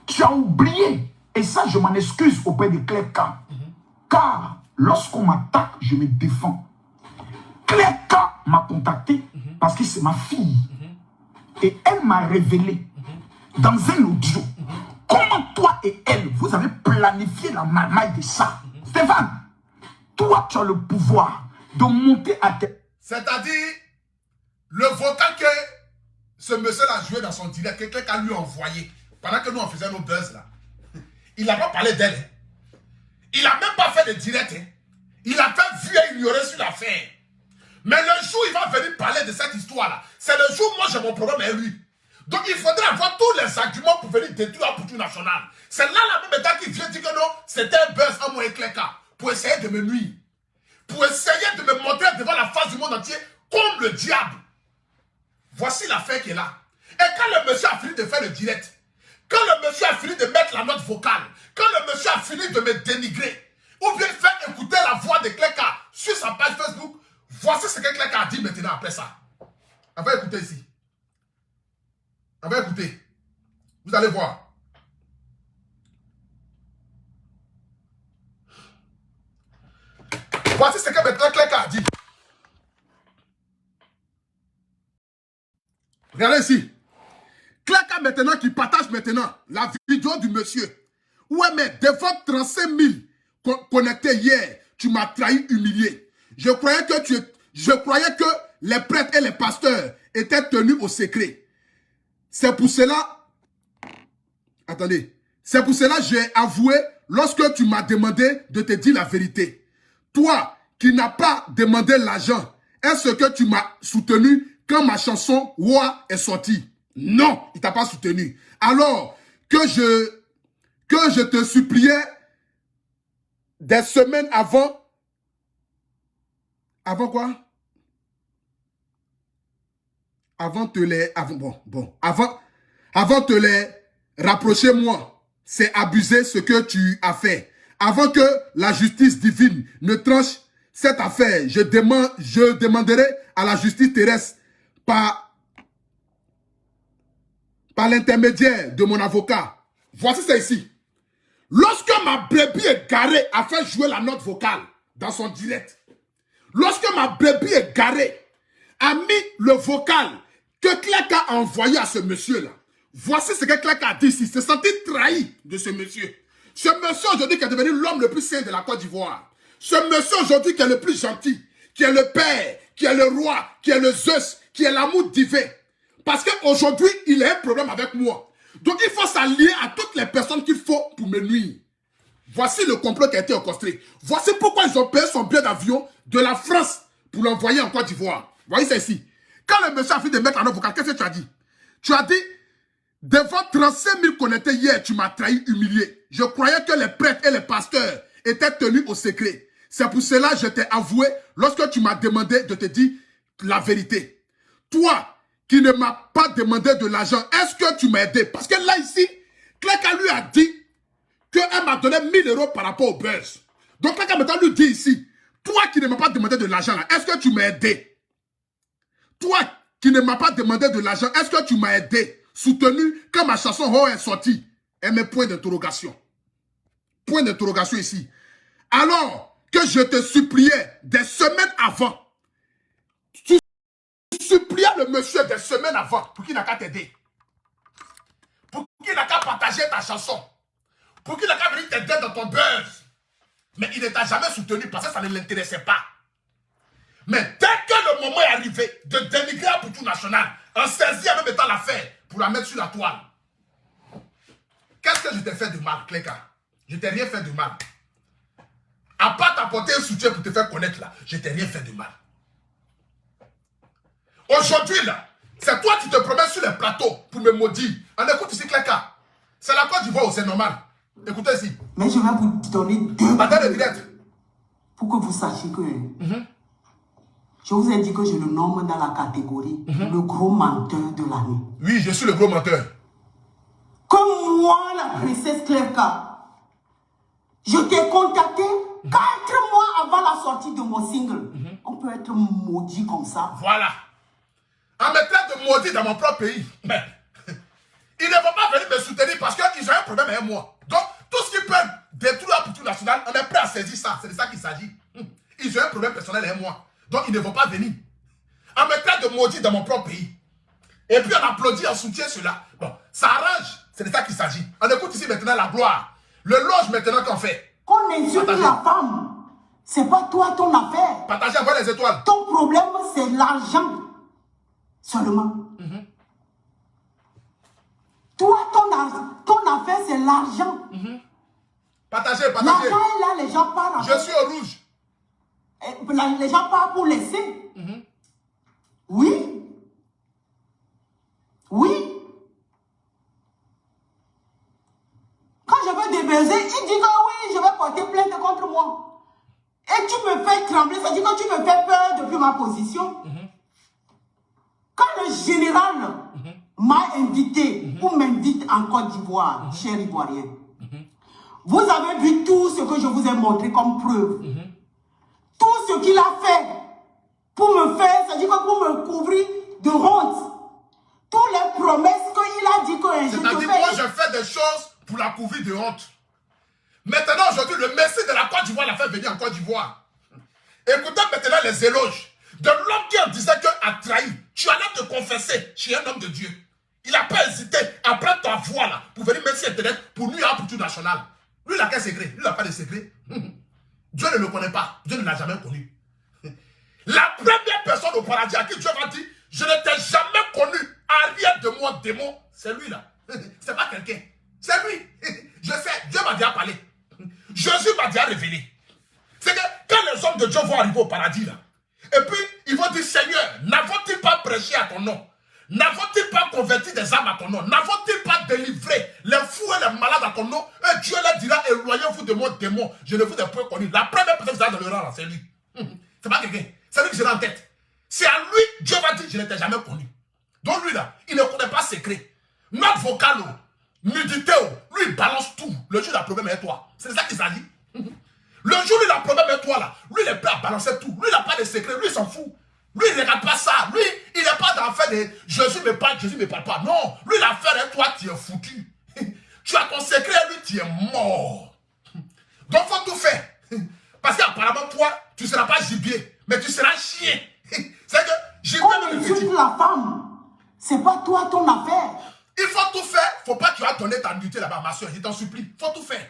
Tu as oublié. Et ça, je m'en excuse auprès de Clerca. Car lorsqu'on m'attaque, je me défends. Clerca m'a contacté parce que c'est ma fille. Et elle m'a révélé dans un audio comment toi et elle, vous avez planifié la marmaille de ça. Stéphane, toi, tu as le pouvoir de monter à tes... C'est-à-dire, le vocal que ce monsieur a joué dans son direct, que quelqu'un lui a envoyé, pendant que nous on faisait nos buzz là, il n'a pas parlé d'elle. Hein. Il n'a même pas fait de direct. Hein. Il a fait vu et ignorer sur l'affaire. Mais le jour où il va venir parler de cette histoire-là, c'est le jour où moi j'ai mon problème avec lui. Donc il faudrait avoir tous les arguments pour venir détruire la culture nationale. C'est là la même état qui vient dire que non, c'était un buzz en moi et Clerca pour essayer de me nuire. pour essayer de me montrer devant la face du monde entier comme le diable. Voici l'affaire qui est là. Et quand le monsieur a fini de faire le direct, quand le monsieur a fini de mettre la note vocale, quand le monsieur a fini de me dénigrer, ou bien faire écouter la voix de Cléka sur sa page Facebook, voici ce que Cléka a dit maintenant après ça. On va écouter ici. On va écouter. Vous allez voir. Voici ce que maintenant Cléka a dit. Regardez ici. Cléka maintenant qui partage maintenant la vidéo du monsieur. Ouais, mais devant 35 000 connectés hier, tu m'as trahi, humilié. Je croyais que les prêtres et les pasteurs étaient tenus au secret. C'est pour cela... Attendez. C'est pour cela que j'ai avoué lorsque tu m'as demandé de te dire la vérité. Toi qui n'as pas demandé l'argent, est-ce que tu m'as soutenu quand ma chanson Wa est sortie? Non, il t'a pas soutenu. Alors que je te suppliais des semaines avant. Avant quoi? Avant te les rapprocher moi, c'est abuser ce que tu as fait. Avant que la justice divine ne tranche cette affaire, je demanderai à la justice terrestre par l'intermédiaire de mon avocat. Voici ça ici. Lorsque ma brebis égarée a fait jouer la note vocale dans son direct, lorsque ma brebis égarée a mis le vocal que Cléka a envoyé à ce monsieur-là, voici ce que Cléka a dit ici. Il s'est senti trahi de ce monsieur. Ce monsieur aujourd'hui qui est devenu l'homme le plus saint de la Côte d'Ivoire. Ce monsieur aujourd'hui qui est le plus gentil, qui est le père, qui est le roi, qui est le Zeus, qui est l'amour divin. Parce qu'aujourd'hui, il a un problème avec moi. Donc il faut s'allier à toutes les personnes qu'il faut pour me nuire. Voici le complot qui a été orchestré. Voici pourquoi ils ont payé son billet d'avion de la France pour l'envoyer en Côte d'Ivoire. Voyez ça ici. Quand le monsieur a fini de mettre en vocal, qu'est-ce que tu as dit? Tu as dit, devant 35 000 connectés hier, tu m'as trahi, humilié. Je croyais que les prêtres et les pasteurs étaient tenus au secret. C'est pour cela que je t'ai avoué lorsque tu m'as demandé de te dire la vérité. Toi, qui ne m'as pas demandé de l'argent, est-ce que tu m'as aidé? Parce que là, ici, Cléka lui a dit qu'elle m'a donné 1000 € par rapport au buzz. Donc, Cléka maintenant lui dit ici, toi qui ne m'as pas demandé de l'argent, est-ce que tu m'as aidé? Toi qui ne m'as pas demandé de l'argent, est-ce que tu m'as aidé? Soutenu quand ma chanson Ho est sortie? Et mes points d'interrogation. Point d'interrogation ici. Alors que je te suppliais des semaines avant, tu suppliais le monsieur des semaines avant pour qu'il n'a qu'à t'aider. Pour qu'il n'a qu'à partager ta chanson. Pour qu'il n'a qu'à venir t'aider dans ton buzz. Mais il ne t'a jamais soutenu parce que ça ne l'intéressait pas. Mais dès que le moment est arrivé de dénigrer à Poutou National, on saisit en même temps l'affaire pour la mettre sur la toile. Qu'est-ce que je t'ai fait de mal, Cléka? Je t'ai rien fait de mal. À part t'apporter un soutien pour te faire connaître là, je t'ai rien fait de mal. Aujourd'hui là, c'est toi qui te promets sur les plateaux pour me maudire. On écoute ici Cléka. C'est la Côte d'Ivoire, c'est normal. Écoutez ici. Mais je vais vous donner deux. Attends le direct. Pour que vous sachiez que je vous ai dit que je le nomme dans la catégorie le gros menteur de l'année. Oui, je suis le gros menteur. Comme moi, la princesse Cléka, je t'ai contacté 4 mois avant la sortie de mon single. On peut être maudit comme ça. Voilà. On me traite de maudit dans mon propre pays. Mais ils ne vont pas venir me soutenir parce qu'ils ont un problème avec moi. Donc, tout ce qui peut détruire la Poutou National, on est prêt à saisir ça. C'est de ça qu'il s'agit. Ils ont un problème personnel avec moi. Donc, ils ne vont pas venir. On me traite de maudit dans mon propre pays. Et puis, on applaudit, on soutient cela. Bon, ça arrange. C'est de ça qu'il s'agit. On écoute ici maintenant la gloire. Le loge maintenant qu'on fait. Qu'on insulte la femme, c'est pas toi ton affaire. Partagez avec les étoiles. Ton problème, c'est l'argent. Seulement. Toi, ton affaire, c'est l'argent. Partagez. L'argent est là, les gens parlent. Je suis au rouge. Les gens parlent pour laisser. Oui. Oui. Quand je veux débaiser, il dit que oui, je vais porter plainte contre moi. Et Et tu me fais trembler, ça dit que tu me fais peur depuis ma position. Quand le général m'a invité ou m'invite en Côte d'Ivoire, cher Ivoirien, vous avez vu tout ce que je vous ai montré comme preuve. Tout ce qu'il a fait pour me faire, c'est-à-dire que pour me couvrir de honte. Toutes les promesses qu'il a dit que je te C'est-à-dire fais. moi je fais des choses pour la couvrir de honte. Maintenant aujourd'hui le Messie de la Côte d'Ivoire l'a fait venir en Côte d'Ivoire. Écoutez maintenant les éloges de l'homme qui en disait que a trahi. Tu allais te confesser chez un homme de Dieu. Il n'a pas hésité à prendre ta voix là pour venir mettre sur Internet pour nuire pour tout national. Lui il a quel secret? Lui il n'a pas de secret. Dieu ne le connaît pas. Dieu ne l'a jamais connu. La première personne au paradis à qui Dieu va dire je ne t'ai jamais connu, arrière de moi, démon, c'est lui là. C'est pas quelqu'un. C'est lui. Je sais, Dieu m'a déjà parlé. Jésus m'a déjà révélé. C'est que quand les hommes de Dieu vont arriver au paradis là, et puis ils vont dire Seigneur, n'avons-ils pas prêché à ton nom? N'avons-ils pas converti des âmes à ton nom? N'avons-ils pas délivré les fous et les malades à ton nom? Et Dieu leur dira, éloignez-vous de moi, démon, je ne vous ai point connu. La première personne qui sera dans le rang là, c'est lui. C'est pas quelqu'un. C'est lui que j'ai en tête. C'est à lui, Dieu va dire, je ne t'ai jamais connu. Donc lui là, il ne connaît pas secret. Notre vocal, nudité, lui il balance tout. Le jour, le problème est toi. C'est ça qu'il s'agit. Le jour, lui, le problème est toi là. Lui, il est prêt à balancer tout. Lui, il n'a pas de secret. Lui, il s'en fout. Lui, il ne regarde pas ça. Lui, il n'est pas dans le fait de Jésus me parle pas. Non. Lui, l'affaire est toi, tu es foutu. Tu as ton secret, lui, tu es mort. Donc, il faut tout faire. Parce qu'apparemment, toi, tu ne seras pas gibier, mais tu seras chien. C'est que gibier On insulte la femme. C'est pas toi ton affaire. Il faut tout faire. Faut pas que tu vas donner ta nudité là-bas, ma soeur. Je t'en supplie. Il faut tout faire.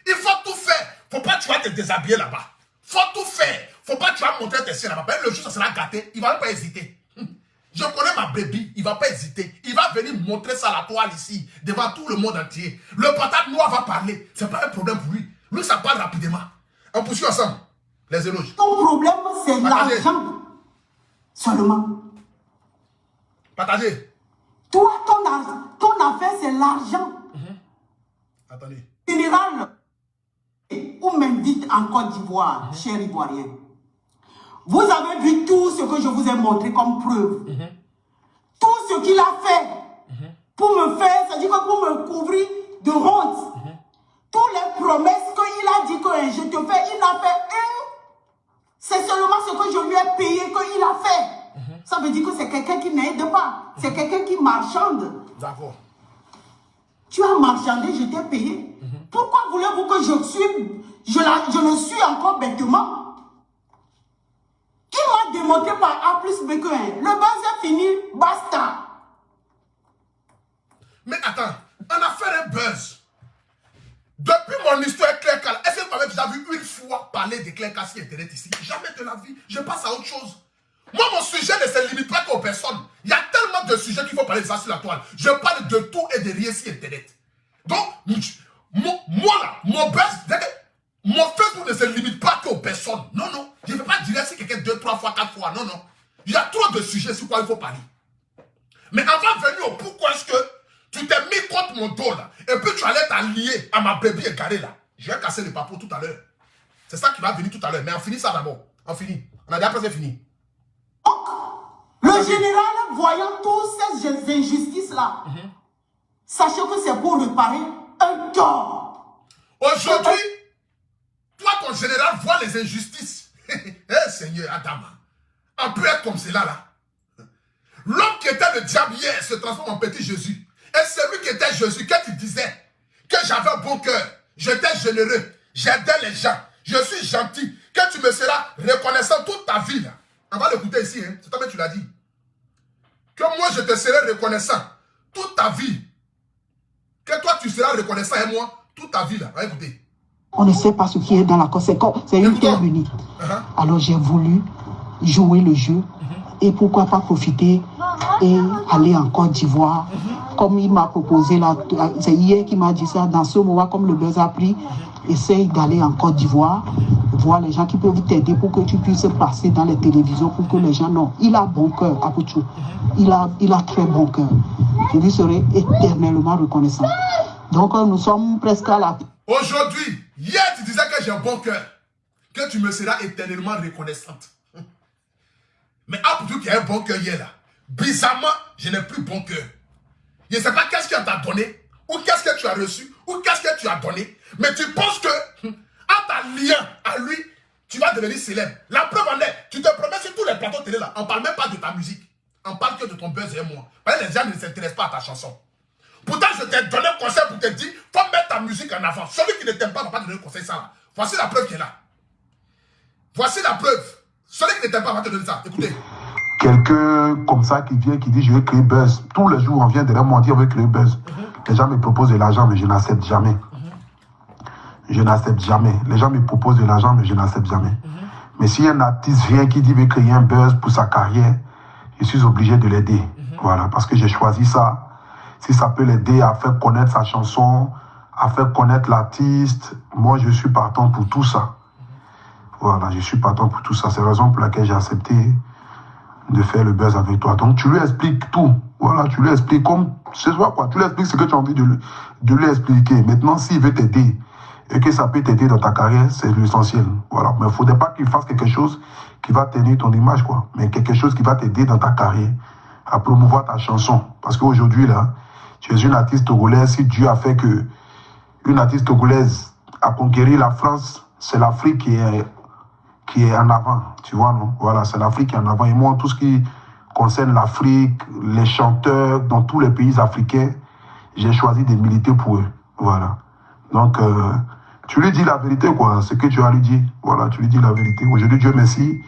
Il faut tout faire. Faut pas que tu vas te déshabiller là-bas. Faut tout faire. Faut pas que tu vas montrer tes seins là-bas. Le jour ça sera gâté, il va même pas hésiter. Je connais ma brebis, il va pas hésiter. Il va venir montrer ça à la toile ici, devant tout le monde entier. Le patate noir va parler. C'est pas un problème pour lui. Lui, ça parle rapidement. On poursuit ensemble. Les éloges. Ton problème, c'est l'argent. Seulement. Partagez. Toi, ton affaire, c'est l'argent. Attendez. Général, ou m'invite en Côte d'Ivoire, cher Ivoirien. Vous avez vu tout ce que je vous ai montré comme preuve. Tout ce qu'il a fait pour me faire, c'est-à-dire que pour me couvrir de honte. Toutes les promesses qu'il a dit que je te fais, il a fait une. C'est seulement ce que je lui ai payé qu'il a fait. Ça veut dire que c'est quelqu'un qui n'aide pas. C'est quelqu'un qui marchande. D'accord. Tu as marchandé, je t'ai payé. Pourquoi voulez-vous que je ne suis encore bêtement? Il m'a démontré par A plus B que 1. Le buzz est fini, basta. Mais attends, on a fait un buzz. Depuis mon histoire Claire Cal, est-ce que vous m'avez déjà vu une fois parler de Claire Cal sur Internet ici? Jamais de la vie. Je passe à autre chose. Moi, mon sujet ne se limite pas qu'aux personnes. Il y a tellement de sujets qu'il faut parler de ça sur la toile. Je parle de tout et de rien sur Internet. Donc, moi là, mon buzz, mon Facebook ne se limite pas qu'aux personnes. Non, non. Je ne vais pas dire si quelqu'un 2, 3 fois, 4 fois. Non, non. Il y a trop de sujets sur quoi il faut parler. Mais avant de venir au pourquoi est-ce que tu t'es mis contre mon dos là, et puis tu allais t'allier à ma brebis égarée là. Je vais casser le papeau tout à l'heure. C'est ça qui va venir tout à l'heure. Mais on finit ça d'abord. On finit. On a déjà presque fini. Le général, voyant toutes ces injustices-là, sachez que c'est pour réparer un tort. Aujourd'hui, toi, ton général, voit les injustices. Eh Seigneur, Adama, on peut être comme cela là. L'homme qui était le diable hier se transforme en petit Jésus. Et celui qui était Jésus, quand il disait que j'avais un bon cœur, j'étais généreux, j'aidais les gens, je suis gentil, que tu me seras reconnaissant toute ta vie là. On va l'écouter ici, hein. C'est toi que tu l'as dit. Que moi je te serai reconnaissant toute ta vie. Que toi tu seras reconnaissant et moi toute ta vie là. On va écouter. On ne sait pas ce qui est dans la cause. C'est une terre unie. Alors j'ai voulu jouer le jeu et pourquoi pas profiter et aller en Côte d'Ivoire. Comme il m'a proposé là, c'est hier qu'il m'a dit ça, dans ce moment, comme le buzz a pris, essaye d'aller en Côte d'Ivoire, voir les gens qui peuvent t'aider pour que tu puisses passer dans les télévisions, pour que les gens... Non, il a bon cœur, Apouchou. Il a très bon cœur. Je lui serai éternellement reconnaissant. Donc nous sommes presque à la... Aujourd'hui, hier tu disais que j'ai un bon cœur, que tu me seras éternellement reconnaissante. Mais Apoutou qui a un bon cœur hier là, bizarrement, je n'ai plus bon cœur. Je ne sais pas qu'est-ce qu'on t'a donné, ou qu'est-ce que tu as reçu, ou qu'est-ce que tu as donné, mais tu penses que, en ta lien à lui, tu vas devenir célèbre. La preuve en est, tu te promets sur tous les plateaux télé là, on ne parle même pas de ta musique, on parle que de ton buzz et moi. Parce que les gens ne s'intéressent pas à ta chanson. Pourtant, je t'ai donné un conseil pour te dire, faut mettre ta musique en avant. Celui qui ne t'aime pas ne va pas te donner un conseil ça là. Voici la preuve qui est là. Voici la preuve. Celui qui ne t'aime pas va te donner ça. Écoutez. Quelqu'un comme ça qui vient, qui dit je veux créer buzz. Tous les jours, on vient derrière moi dire on veut créer buzz. Les gens me proposent de l'argent, mais je n'accepte jamais. Je n'accepte jamais. Les gens me proposent de l'argent, mais je n'accepte jamais. Mais si un artiste vient qui dit veut créer un buzz pour sa carrière, je suis obligé de l'aider. Voilà, parce que j'ai choisi ça. Si ça peut l'aider à faire connaître sa chanson, à faire connaître l'artiste, moi je suis partant pour tout ça. Voilà, je suis partant pour tout ça. C'est la raison pour laquelle j'ai accepté de faire le buzz avec toi. Donc tu lui expliques tout. Voilà, tu lui expliques comme ce soir quoi. Tu lui expliques ce que tu as envie de lui expliquer. Maintenant, s'il veut t'aider et que ça peut t'aider dans ta carrière, c'est l'essentiel. Voilà, mais il ne faudrait pas qu'il fasse quelque chose qui va tenir ton image quoi. Mais quelque chose qui va t'aider dans ta carrière à promouvoir ta chanson. Parce qu'aujourd'hui là, tu es une artiste togolaise. Si Dieu a fait que une artiste togolaise a conquéri la France, c'est l'Afrique qui est en avant, tu vois, non? Voilà, c'est l'Afrique qui est en avant. Et moi, tout ce qui concerne l'Afrique, les chanteurs dans tous les pays africains, j'ai choisi de militer pour eux. Voilà. Donc, tu lui dis la vérité, quoi, ce que tu as lui dit. Voilà, tu lui dis la vérité. Aujourd'hui, Dieu merci,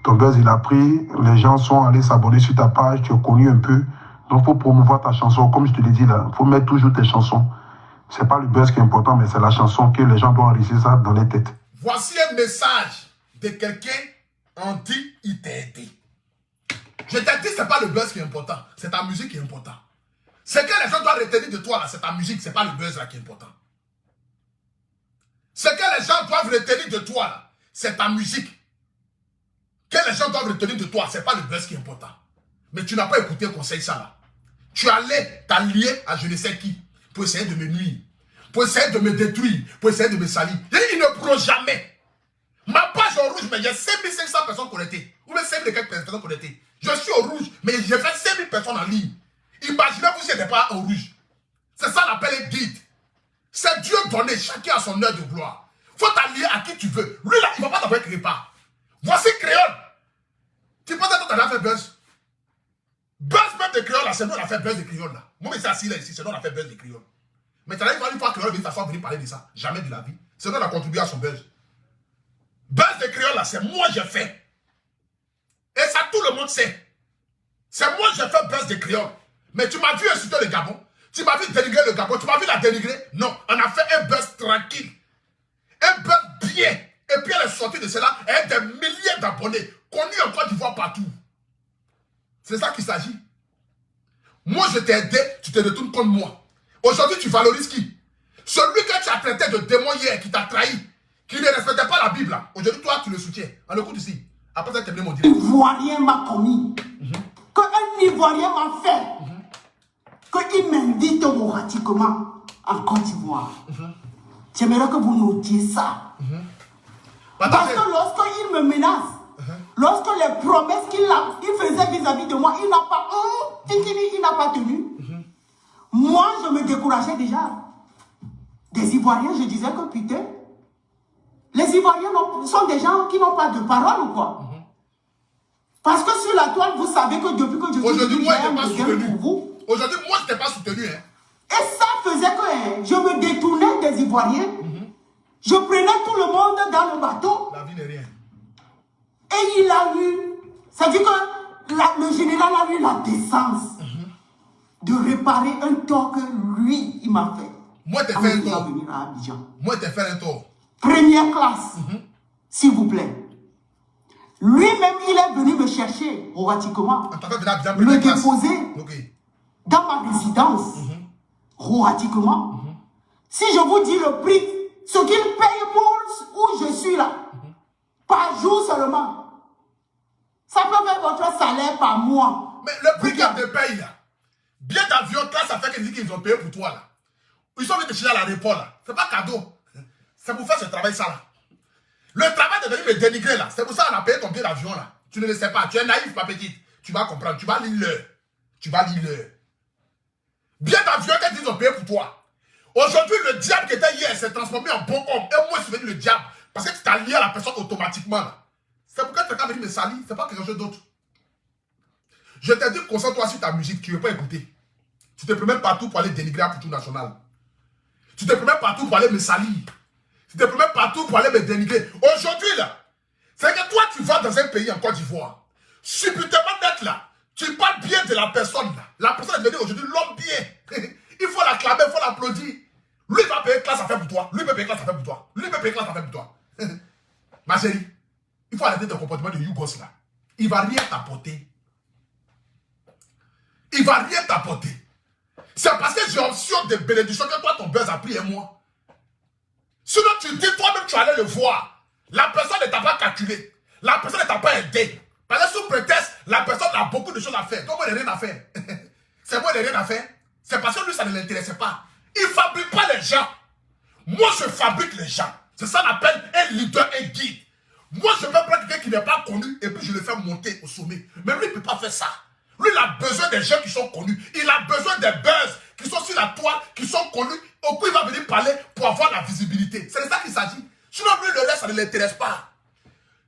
ton buzz, il a pris, les gens sont allés s'abonner sur ta page, tu es connu un peu. Donc, il faut promouvoir ta chanson. Comme je te l'ai dit là, il faut mettre toujours tes chansons. C'est pas le buzz qui est important, mais c'est la chanson que les gens doivent enregistrer ça dans les têtes. Voici un message de quelqu'un, on dit, il t'a aidé. Je t'ai dit, c'est pas le buzz qui est important, c'est ta musique qui est importante. Ce que les gens doivent retenir de toi, là, c'est ta musique, c'est pas le buzz là qui est important. Ce que les gens doivent retenir de toi, là, c'est ta musique. Que les gens doivent retenir de toi, c'est pas le buzz qui est important. Mais tu n'as pas écouté le conseil ça là. Tu allais t'allier à je ne sais qui pour essayer de me nuire, pour essayer de me détruire, pour essayer de me salir. Et il ne pourront jamais. Ma page en rouge, mais il y a 5500 personnes connectées. Ou même 5000 personnes connectées. Je suis au rouge, mais j'ai fait 5000 personnes en ligne. Imaginez-vous si je n'étais pas au rouge. C'est ça l'appel guide. C'est Dieu donné, chacun a son heure de gloire. Faut t'allier à qui tu veux. Lui là, il ne va pas t'envoyer quelque part. Voici Créole. Tu penses que tu as fait buzz? Buzz même de Créole là, c'est nous on a fait buzz de Créole là. Moi, mais c'est assis là ici, c'est nous on a fait buzz de Créole. Mais tu as une fois Créole venir parler de ça. Jamais de la vie. C'est nous on a contribué à son buzz. Buzz de Créole là, c'est moi j'ai fait. Et ça tout le monde sait. C'est moi j'ai fait buzz de Créole. Mais tu m'as vu insulter le Gabon. Tu m'as vu dénigrer le Gabon. Tu m'as vu la dénigrer. Non, on a fait un buzz tranquille. Un buzz bien. Et puis elle est sortie de cela. Elle a des milliers d'abonnés. Connus en Côte d'Ivoire partout. C'est ça qu'il s'agit. Moi je t'ai aidé, tu te retournes contre moi. Aujourd'hui tu valorises qui? Celui que tu as traité de démon hier, qui t'a trahi, qui ne respectait pas la Bible. Aujourd'hui toi tu le soutiens. On écoute ici. Après ça, terminé mon direct. Ivoirien m'a commis. Qu'un Ivoirien m'a fait. Qu'il m'invite pratiquement en Côte d'Ivoire. J'aimerais que vous notiez ça. Parce que lorsqu'il me menace, lorsque les promesses qu'il faisait vis-à-vis de moi, il n'a pas tenu. Moi, je me décourageais déjà. Des Ivoiriens, je disais que putain, les Ivoiriens sont des gens qui n'ont pas de parole ou quoi? Parce que sur la toile, vous savez que depuis que je suis aujourd'hui, moi, je n'ai pas pour soutenu. vous. Aujourd'hui, moi, je n'étais pas soutenu. Hein. Et ça faisait que je me détournais des Ivoiriens. Je prenais tout le monde dans le bateau. La vie n'est rien. Et il a eu, c'est-à-dire que le général a eu la décence de réparer un tort que lui, il m'a fait. Moi, t'ai fait un tort. Moi, t'ai fait un tort. Première classe, s'il vous plaît. Lui-même, il est venu me chercher au Ratikoma, me déposer dans ma résidence, au Ratikoma. Si je vous dis le prix, ce qu'il paye pour où je suis là, par jour seulement, ça peut faire votre salaire par mois. Mais le prix qu'ils te payent là, bien d'avion, là, ça fait qu'ils ont payé pour toi là. Ils sont venus te chercher à l'aéroport là. C'est pas cadeau. C'est pour faire ce travail ça là. Le travail de venir me dénigrer là, c'est pour ça qu'on a payé ton billet d'avion là. Tu ne le sais pas, tu es naïf ma petite. Tu vas comprendre, tu vas lire l'heure. Tu vas lire l'heure. Billet d'avion qu'ils ont payé pour toi. Aujourd'hui, le diable qui était hier s'est transformé en bon homme. Et moi, je suis devenu le diable. Parce que tu t'as lié à la personne automatiquement. C'est pourquoi tu as venu me salir, c'est pas quelque chose d'autre. Je t'ai dit, concentre-toi sur ta musique, tu ne veux pas écouter. Tu te promènes partout pour aller dénigrer à Poutou National. Tu te promènes partout pour aller me salir. Tu te promènes partout pour aller me dénigrer. Aujourd'hui, là, c'est que toi, tu vas dans un pays en Côte d'Ivoire. Subitement d'être là, tu parles bien de la personne là. La personne est devenue aujourd'hui l'homme bien. Il faut l'acclamer, il faut l'applaudir. Lui va payer classe à faire pour toi. Lui peut payer classe à faire pour toi. Lui peut payer classe à faire pour toi. Ma chérie, il faut arrêter ton comportement de Yougos là. Il ne va rien t'apporter. Il ne va rien t'apporter. C'est parce que j'ai option de bénédiction que toi, ton buzz a pris un mois. Sinon, tu dis toi-même, tu allais le voir. La personne ne t'a pas calculé. La personne ne t'a pas aidé. Parce que sous prétexte, la personne a beaucoup de choses à faire. Donc, moi, il n'y a rien à faire. C'est moi, il n'y a rien à faire. C'est parce que lui, ça ne l'intéressait pas. Il ne fabrique pas les gens. Moi, je fabrique les gens. C'est ça qu'on appelle un leader, un guide. Moi, je peux prendre quelqu'un qui n'est pas connu et puis je le fais monter au sommet. Mais lui, il ne peut pas faire ça. Lui, il a besoin des gens qui sont connus. Il a besoin des buzz qui sont sur la toile, qui sont connus. Au coup, il va venir parler pour avoir la visibilité. C'est de ça qu'il s'agit. Sinon, lui, le reste, ça ne l'intéresse pas.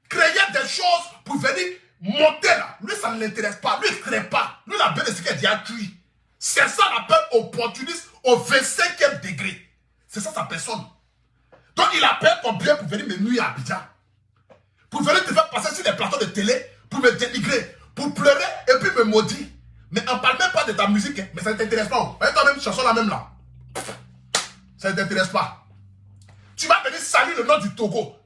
Créer des choses pour venir monter là. Lui, ça ne l'intéresse pas. Lui, il ne crée pas. Lui, la belle, c'est qu'il dit à cuit. C'est ça qu'on appelle opportuniste au 25e degré. C'est ça sa personne. Donc, il appelle ton bien pour venir me nuire à Abidjan. Pour venir te faire passer sur des plateaux de télé, pour me dénigrer, pour pleurer et puis me maudire. Mais on ne parle même pas de ta musique, hein. Mais ça ne t'intéresse pas. Mais toi-même, chanson la même là. Ça ne t'intéresse pas. Tu vas venir saluer le nom du Togo.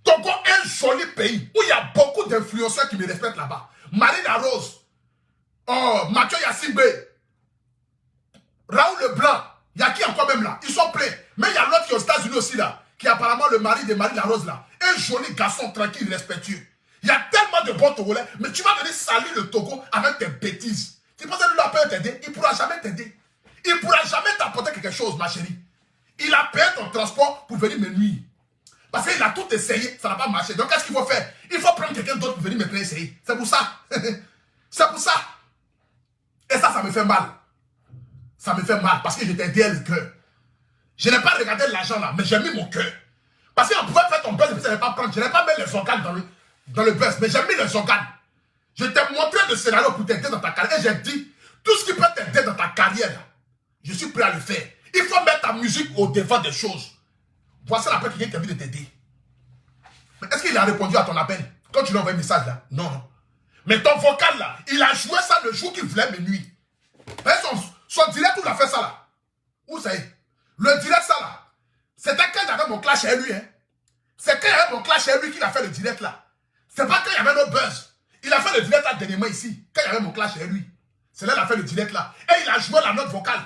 Togo est un joli pays où il y a beaucoup d'influenceurs qui me respectent là-bas. Marine Rose, Mathieu Yassimbe, Raoul Leblanc, il y a qui encore même là? Ils sont pleins. Mais il y a l'autre qui est aux États-Unis aussi là, qui est apparemment le mari de Marine Rose là. Un joli garçon tranquille, respectueux. Il y a tellement de bons Togolais, mais tu vas venir saluer le Togo avec tes bêtises. Tu penses que lui peut t'aider? Il ne pourra jamais t'aider. Il ne pourra jamais t'apporter quelque chose, ma chérie. Il a payé ton transport pour venir me nuire. Parce qu'il a tout essayé, ça n'a pas marché. Donc qu'est-ce qu'il faut faire? Il faut prendre quelqu'un d'autre pour venir me essayer. C'est pour ça. C'est pour ça. Et ça me fait mal. Ça me fait mal parce que j'étais derrière le cœur. Je n'ai pas regardé l'argent là, mais j'ai mis mon cœur. Parce qu'on pouvait faire ton buzz et puis ça n'allait pas prendre. Je n'ai pas mis les organes dans le buzz, mais j'ai mis les organes. Je t'ai montré le scénario pour t'aider dans ta carrière. Et j'ai dit, tout ce qui peut t'aider dans ta carrière, je suis prêt à le faire. Il faut mettre ta musique au devant des choses. Voici l'appel quelqu'un qui a envie de t'aider. Mais est-ce qu'il a répondu à ton appel? Quand tu lui as envoyé un message là? Non. Mais ton vocal là, il a joué ça le jour qu'il voulait me nuire. Son direct, où il a fait ça là? Où ça est? Le direct ça là, c'était quand j'avais mon clash chez lui. Hein? C'est quand il y avait mon clash chez lui qu'il a fait le direct là. C'est pas quand il y avait nos buzz. Il a fait le direct là dernièrement ici. Quand il y avait mon clash chez lui. C'est là qu'il a fait le direct là. Et il a joué la note vocale.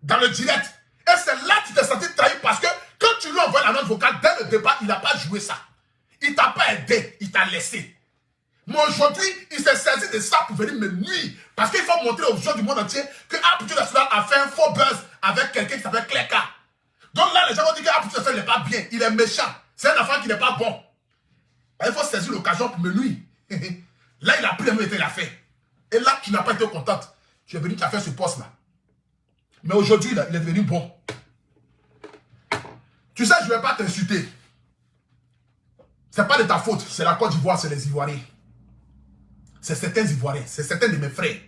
Dans le direct. Et c'est là que tu t'es senti trahi parce que quand tu lui envoies la note vocale, dès le départ, il n'a pas joué ça. Il t'a pas aidé, il t'a laissé. Mais aujourd'hui, il s'est saisi de ça pour venir me nuire. Parce qu'il faut montrer aux gens du monde entier que Poutou National a fait un faux buzz avec quelqu'un qui s'appelle Cléka. Donc là, les gens vont dire que Poutou National n'est pas bien, il est méchant. C'est un enfant qui n'est pas bon. Il faut saisir l'occasion pour me nuire. Là, il a pris le mot et il a fait. Et là, tu n'as pas été contente. Tu es venu, tu as fait ce poste-là. Mais aujourd'hui, il est devenu bon. Tu sais, je ne vais pas t'insulter. Ce n'est pas de ta faute. C'est la Côte d'Ivoire, c'est les Ivoiriens. C'est certains Ivoiriens, c'est certains de mes frères.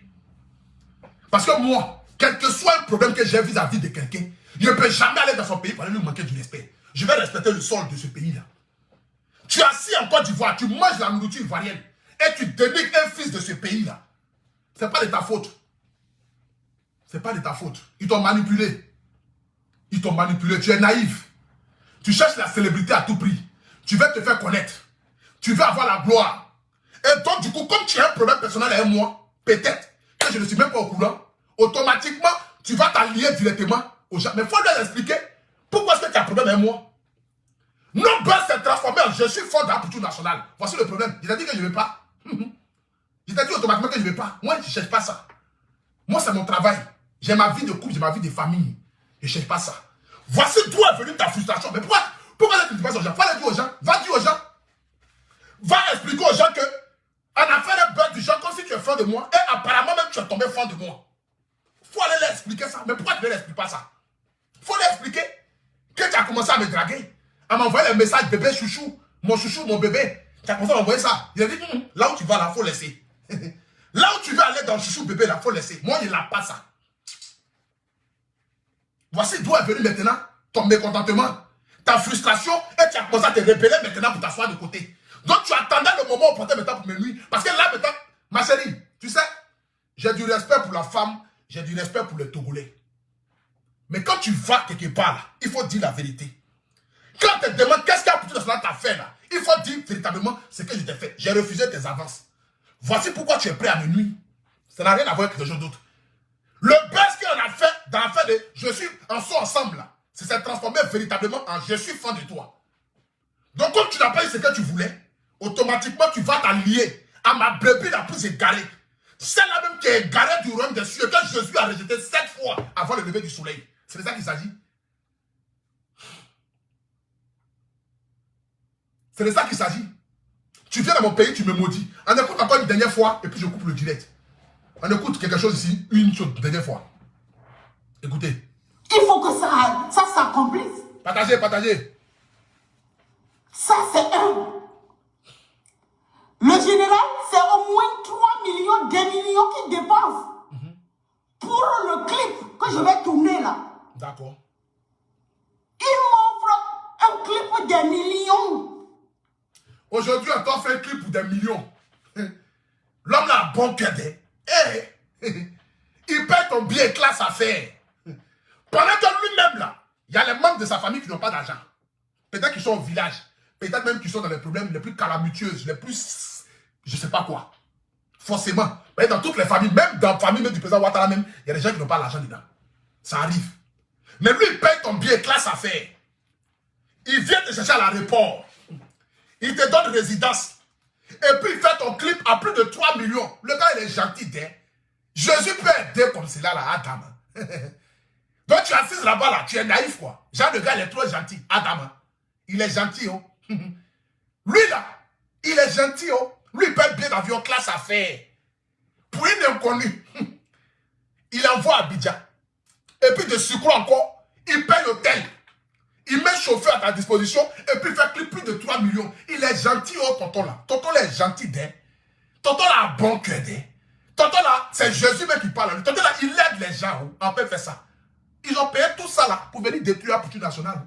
Parce que moi, quel que soit un problème que j'ai vis-à-vis de quelqu'un, je ne peux jamais aller dans son pays pour aller lui manquer du respect. Je vais respecter le sol de ce pays-là. Tu es assis en Côte d'Ivoire, tu manges la nourriture ivoirienne et tu dénigres un fils de ce pays-là. Ce n'est pas de ta faute. Ce n'est pas de ta faute. Ils t'ont manipulé. Ils t'ont manipulé. Tu es naïf. Tu cherches la célébrité à tout prix. Tu veux te faire connaître. Tu veux avoir la gloire. Et donc, du coup, comme tu as un problème personnel avec moi, peut-être que je ne suis même pas au courant, automatiquement, tu vas t'allier directement aux gens. Mais il faut leur expliquer pourquoi est-ce que tu as un problème avec moi. Nos buzz s'est transformé en je suis fort dans Poutou National. Voici le problème. Il t'a dit que je ne vais pas. Il t'a dit automatiquement que je ne vais pas. Moi, je ne cherche pas ça. Moi, c'est mon travail. J'ai ma vie de couple, j'ai ma vie de famille. Je ne cherche pas ça. Voici d'où est venue ta frustration. Mais Pourquoi tu ne dis pas aux gens? Va le dire aux gens. Va dire aux gens. Va expliquer aux gens que on a fait le beurre du genre comme si tu es fan de moi. Et apparemment même tu es tombé fan de moi. Faut aller leur expliquer ça. Mais pourquoi tu ne leur expliques pas ça? Faut leur expliquer que tu as commencé à me draguer. À m'envoyer le message bébé chouchou, mon bébé. Tu as commencé à m'envoyer ça. Il a dit, là où tu vas là, faut laisser. Là où tu veux aller dans le chouchou bébé là, faut laisser. Moi, il n'a pas ça. Voici d'où est venu maintenant ton mécontentement, ta frustration, et tu as commencé à te rebeller maintenant pour t'asseoir de côté. Donc tu attendais le moment opportun maintenant pour me nuire. Parce que là maintenant, ma chérie, tu sais, j'ai du respect pour la femme, j'ai du respect pour le Togolais. Mais quand tu vas quelque part là, il faut dire la vérité. Quand on te demande qu'est-ce qu'il y a pour tout cela t'a fait là, il faut dire véritablement ce que je t'ai fait. J'ai refusé tes avances. Voici pourquoi tu es prêt à me nuire. Ça n'a rien à voir avec quelque chose d'autre. Le buzz qu'on a fait dans l'affaire de je suis en soi ensemble là, c'est s'est transformé véritablement en je suis fan de toi. Donc comme tu n'as pas eu ce que tu voulais, automatiquement tu vas t'allier à ma brebis la plus égarée. Celle-là même qui est égarée du royaume des cieux, que Jésus a rejeté 7 fois avant le lever du soleil. C'est de ça qu'il s'agit. C'est de ça qu'il s'agit. Tu viens dans mon pays, tu me maudis. On écoute encore une dernière fois et puis je coupe le direct. On écoute quelque chose ici, une chose, dernière fois. Écoutez. Il faut que ça s'accomplisse. Partagez, partagez. Ça, c'est un. Le général, c'est au moins 3 millions, 2 millions qu'il dépense pour le clip que je vais tourner là. D'accord. Il m'offre un clip des millions. Aujourd'hui, on t'a fait un clip pour des millions. L'homme là a bon cœur. Il paye ton billet classe à faire. Pendant que lui-même là, il y a les membres de sa famille qui n'ont pas d'argent. Peut-être qu'ils sont au village. Peut-être même qu'ils sont dans les problèmes les plus calamiteux, les plus... je sais pas quoi. Forcément. Mais dans toutes les familles, même dans la famille même du président Ouattara même, il y a des gens qui n'ont pas l'argent dedans. Ça arrive. Mais lui, il paye ton billet classe à faire. Il vient te chercher à l'aéroport. Il te donne résidence. Et puis il fait ton clip à plus de 3 millions. Le gars, il est gentil, hein. Jésus peut aider comme cela, là, Adam. Donc tu assises là-bas, là, tu es naïf, quoi. Genre, le gars, il est trop gentil. Adam, il est gentil, oh. Lui, là, il est gentil, oh. Lui, il paye bien d'avion classe à faire. Pour une inconnue, il envoie à Abidjan. Et puis de surcroît encore, il paye l'hôtel. Il met chauffeur à ta disposition et puis il fait plus de 3 millions. Il est gentil, oh, tonton là. Tonton là est gentil, hein. Tonton là a bon cœur, hein. Tonton là, c'est Jésus même qui parle. Tonton là, il aide les gens, oh. On peut faire ça. Ils ont payé tout ça là pour venir détruire la culture nationale.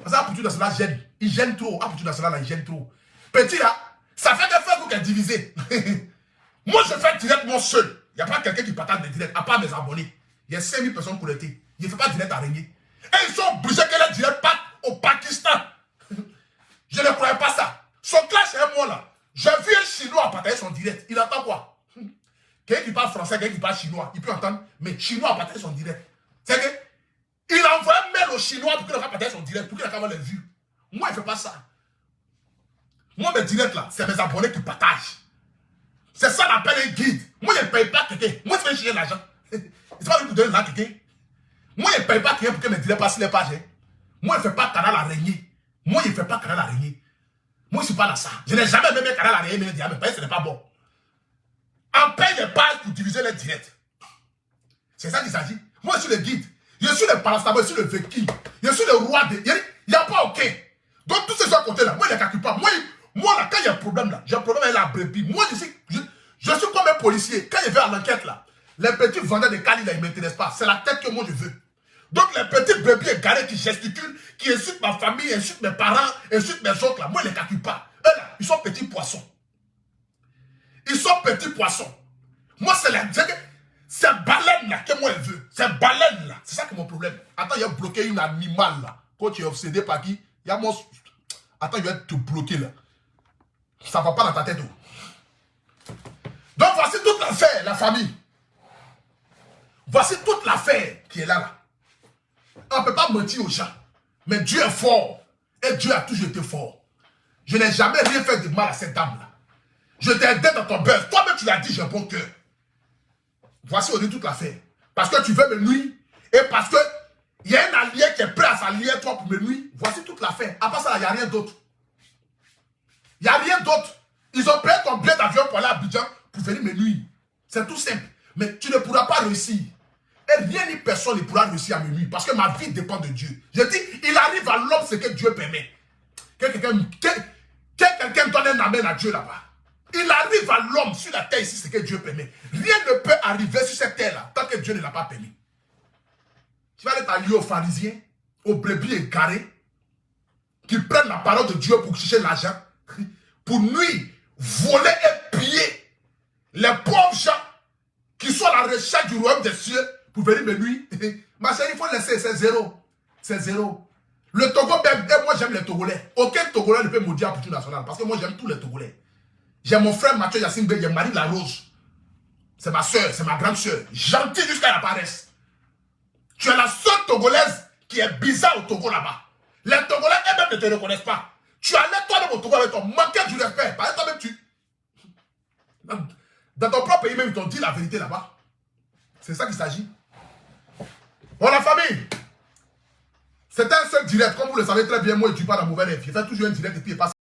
Parce que la culture nationale gêne. Il gêne trop. La culture nationale là, il gêne trop. Petit là, ça fait que Facebook est divisé. Moi, je fais directement seul. Il n'y a pas quelqu'un qui partage des directs, à part mes abonnés. Il y a 5000 personnes connectées. Il ne fait pas direct à régner. Et ils sont obligés que les directs partent au Pakistan. Je ne croyais pas ça. Son clash est moi là. J'ai vu un Chinois partager son direct. Il entend quoi? Quelqu'un qui parle français, quelqu'un qui parle chinois, il peut entendre. Mais Chinois a partagé son direct. C'est que il envoie un mail au Chinois pour qu'il ait partager son direct, pour qu'il ait les vues. Moi, il ne fait pas ça. Moi, mes directs là, c'est mes abonnés qui partagent. C'est ça qu'on appelle un guide. Moi, je ne paye pas quelqu'un. Moi, je vais chier l'argent. C'est pas lui pour donner l'argent à quelqu'un. Moi, je ne paye pas quelqu'un pour que mes directs passent les pages. Moi, je ne fais pas canal araignée. Moi, je ne fais pas canal araignée. Moi, je ne suis pas dans ça. Je n'ai jamais même canal araignée, mais je dis, ce n'est pas bon. On paye les pages pour diviser les directs. C'est ça qu'il s'agit. Moi, je suis le guide. Je suis le parastamol, je suis le vécu. Je suis le roi de... Il n'y a pas OK. Donc, tous ces gens à côté là, moi, je ne les calcule pas. Moi, là, quand il y a un problème là, j'ai un problème avec la brebis. Moi, je suis comme un policier. Quand je vais à l'enquête là, les petits vendeurs de Cali là, ils ne m'intéressent pas. C'est la tête que moi je veux. Donc, les petits brebis égarés qui gesticulent, qui insultent ma famille, insultent mes parents, insultent mes oncles là, moi, je ne les calcule pas. Eux là, ils sont petits poissons. Ils sont petits poissons. Moi, c'est baleine là que moi je veux. C'est baleine là. C'est ça qui est mon problème. Attends, il y a bloqué une animal là. Quand tu es obsédé par qui, il y a mon... Attends, il va te bloquer là. Ça ne va pas dans ta tête. Donc voici toute l'affaire, la famille. Voici toute l'affaire qui est là. On ne peut pas mentir aux gens. Mais Dieu est fort. Et Dieu a toujours été fort. Je n'ai jamais rien fait de mal à cette dame-là. Je t'ai aidé dans ton buzz. Toi-même, tu l'as dit, j'ai un bon cœur. Voici aujourd'hui toute l'affaire. Parce que tu veux me nuire. Et parce que Il y a un allié qui est prêt à s'allier toi pour me nuire. Voici toute l'affaire. À part ça, il n'y a rien d'autre. Il n'y a rien d'autre. Ils ont payé ton billet d'avion pour aller à Abidjan pour venir me nuire. C'est tout simple. Mais tu ne pourras pas réussir. Et rien ni personne ne pourra réussir à me nuire. Parce que ma vie dépend de Dieu. Je dis, il arrive à l'homme ce que Dieu permet. Que quelqu'un donne un amen à Dieu là-bas. Il arrive à l'homme sur la terre ici ce que Dieu permet. Rien ne peut arriver sur cette terre-là tant que Dieu ne l'a pas permis. Tu vas être allié aux pharisiens, aux brebis égarés, qui prennent la parole de Dieu pour chercher l'argent, pour nuire, voler et piller les pauvres gens qui sont à la recherche du royaume des cieux pour venir me nuire. Ma chérie, il faut laisser, c'est zéro. C'est zéro. Le Togo, moi j'aime les Togolais. Aucun Togolais ne peut me dire à Poutou National parce que moi j'aime tous les Togolais. J'ai mon frère Mathieu Yassine Bey, j'ai Marie Larose. C'est ma soeur, c'est ma grande soeur. Gentille jusqu'à la paresse. Tu es la seule Togolaise qui est bizarre au Togo là-bas. Les Togolais eux-mêmes ne te reconnaissent pas. Tu allais toi-même au Togo avec ton manqueur du respect. Parce que toi-même tu... Dans ton propre pays même, ils t'ont dit la vérité là-bas. C'est ça qu'il s'agit. Bon, la famille. C'était un seul direct. Comme vous le savez très bien, moi je ne suis pas dans la mauvaise vie. Je fais toujours un direct et puis il passe.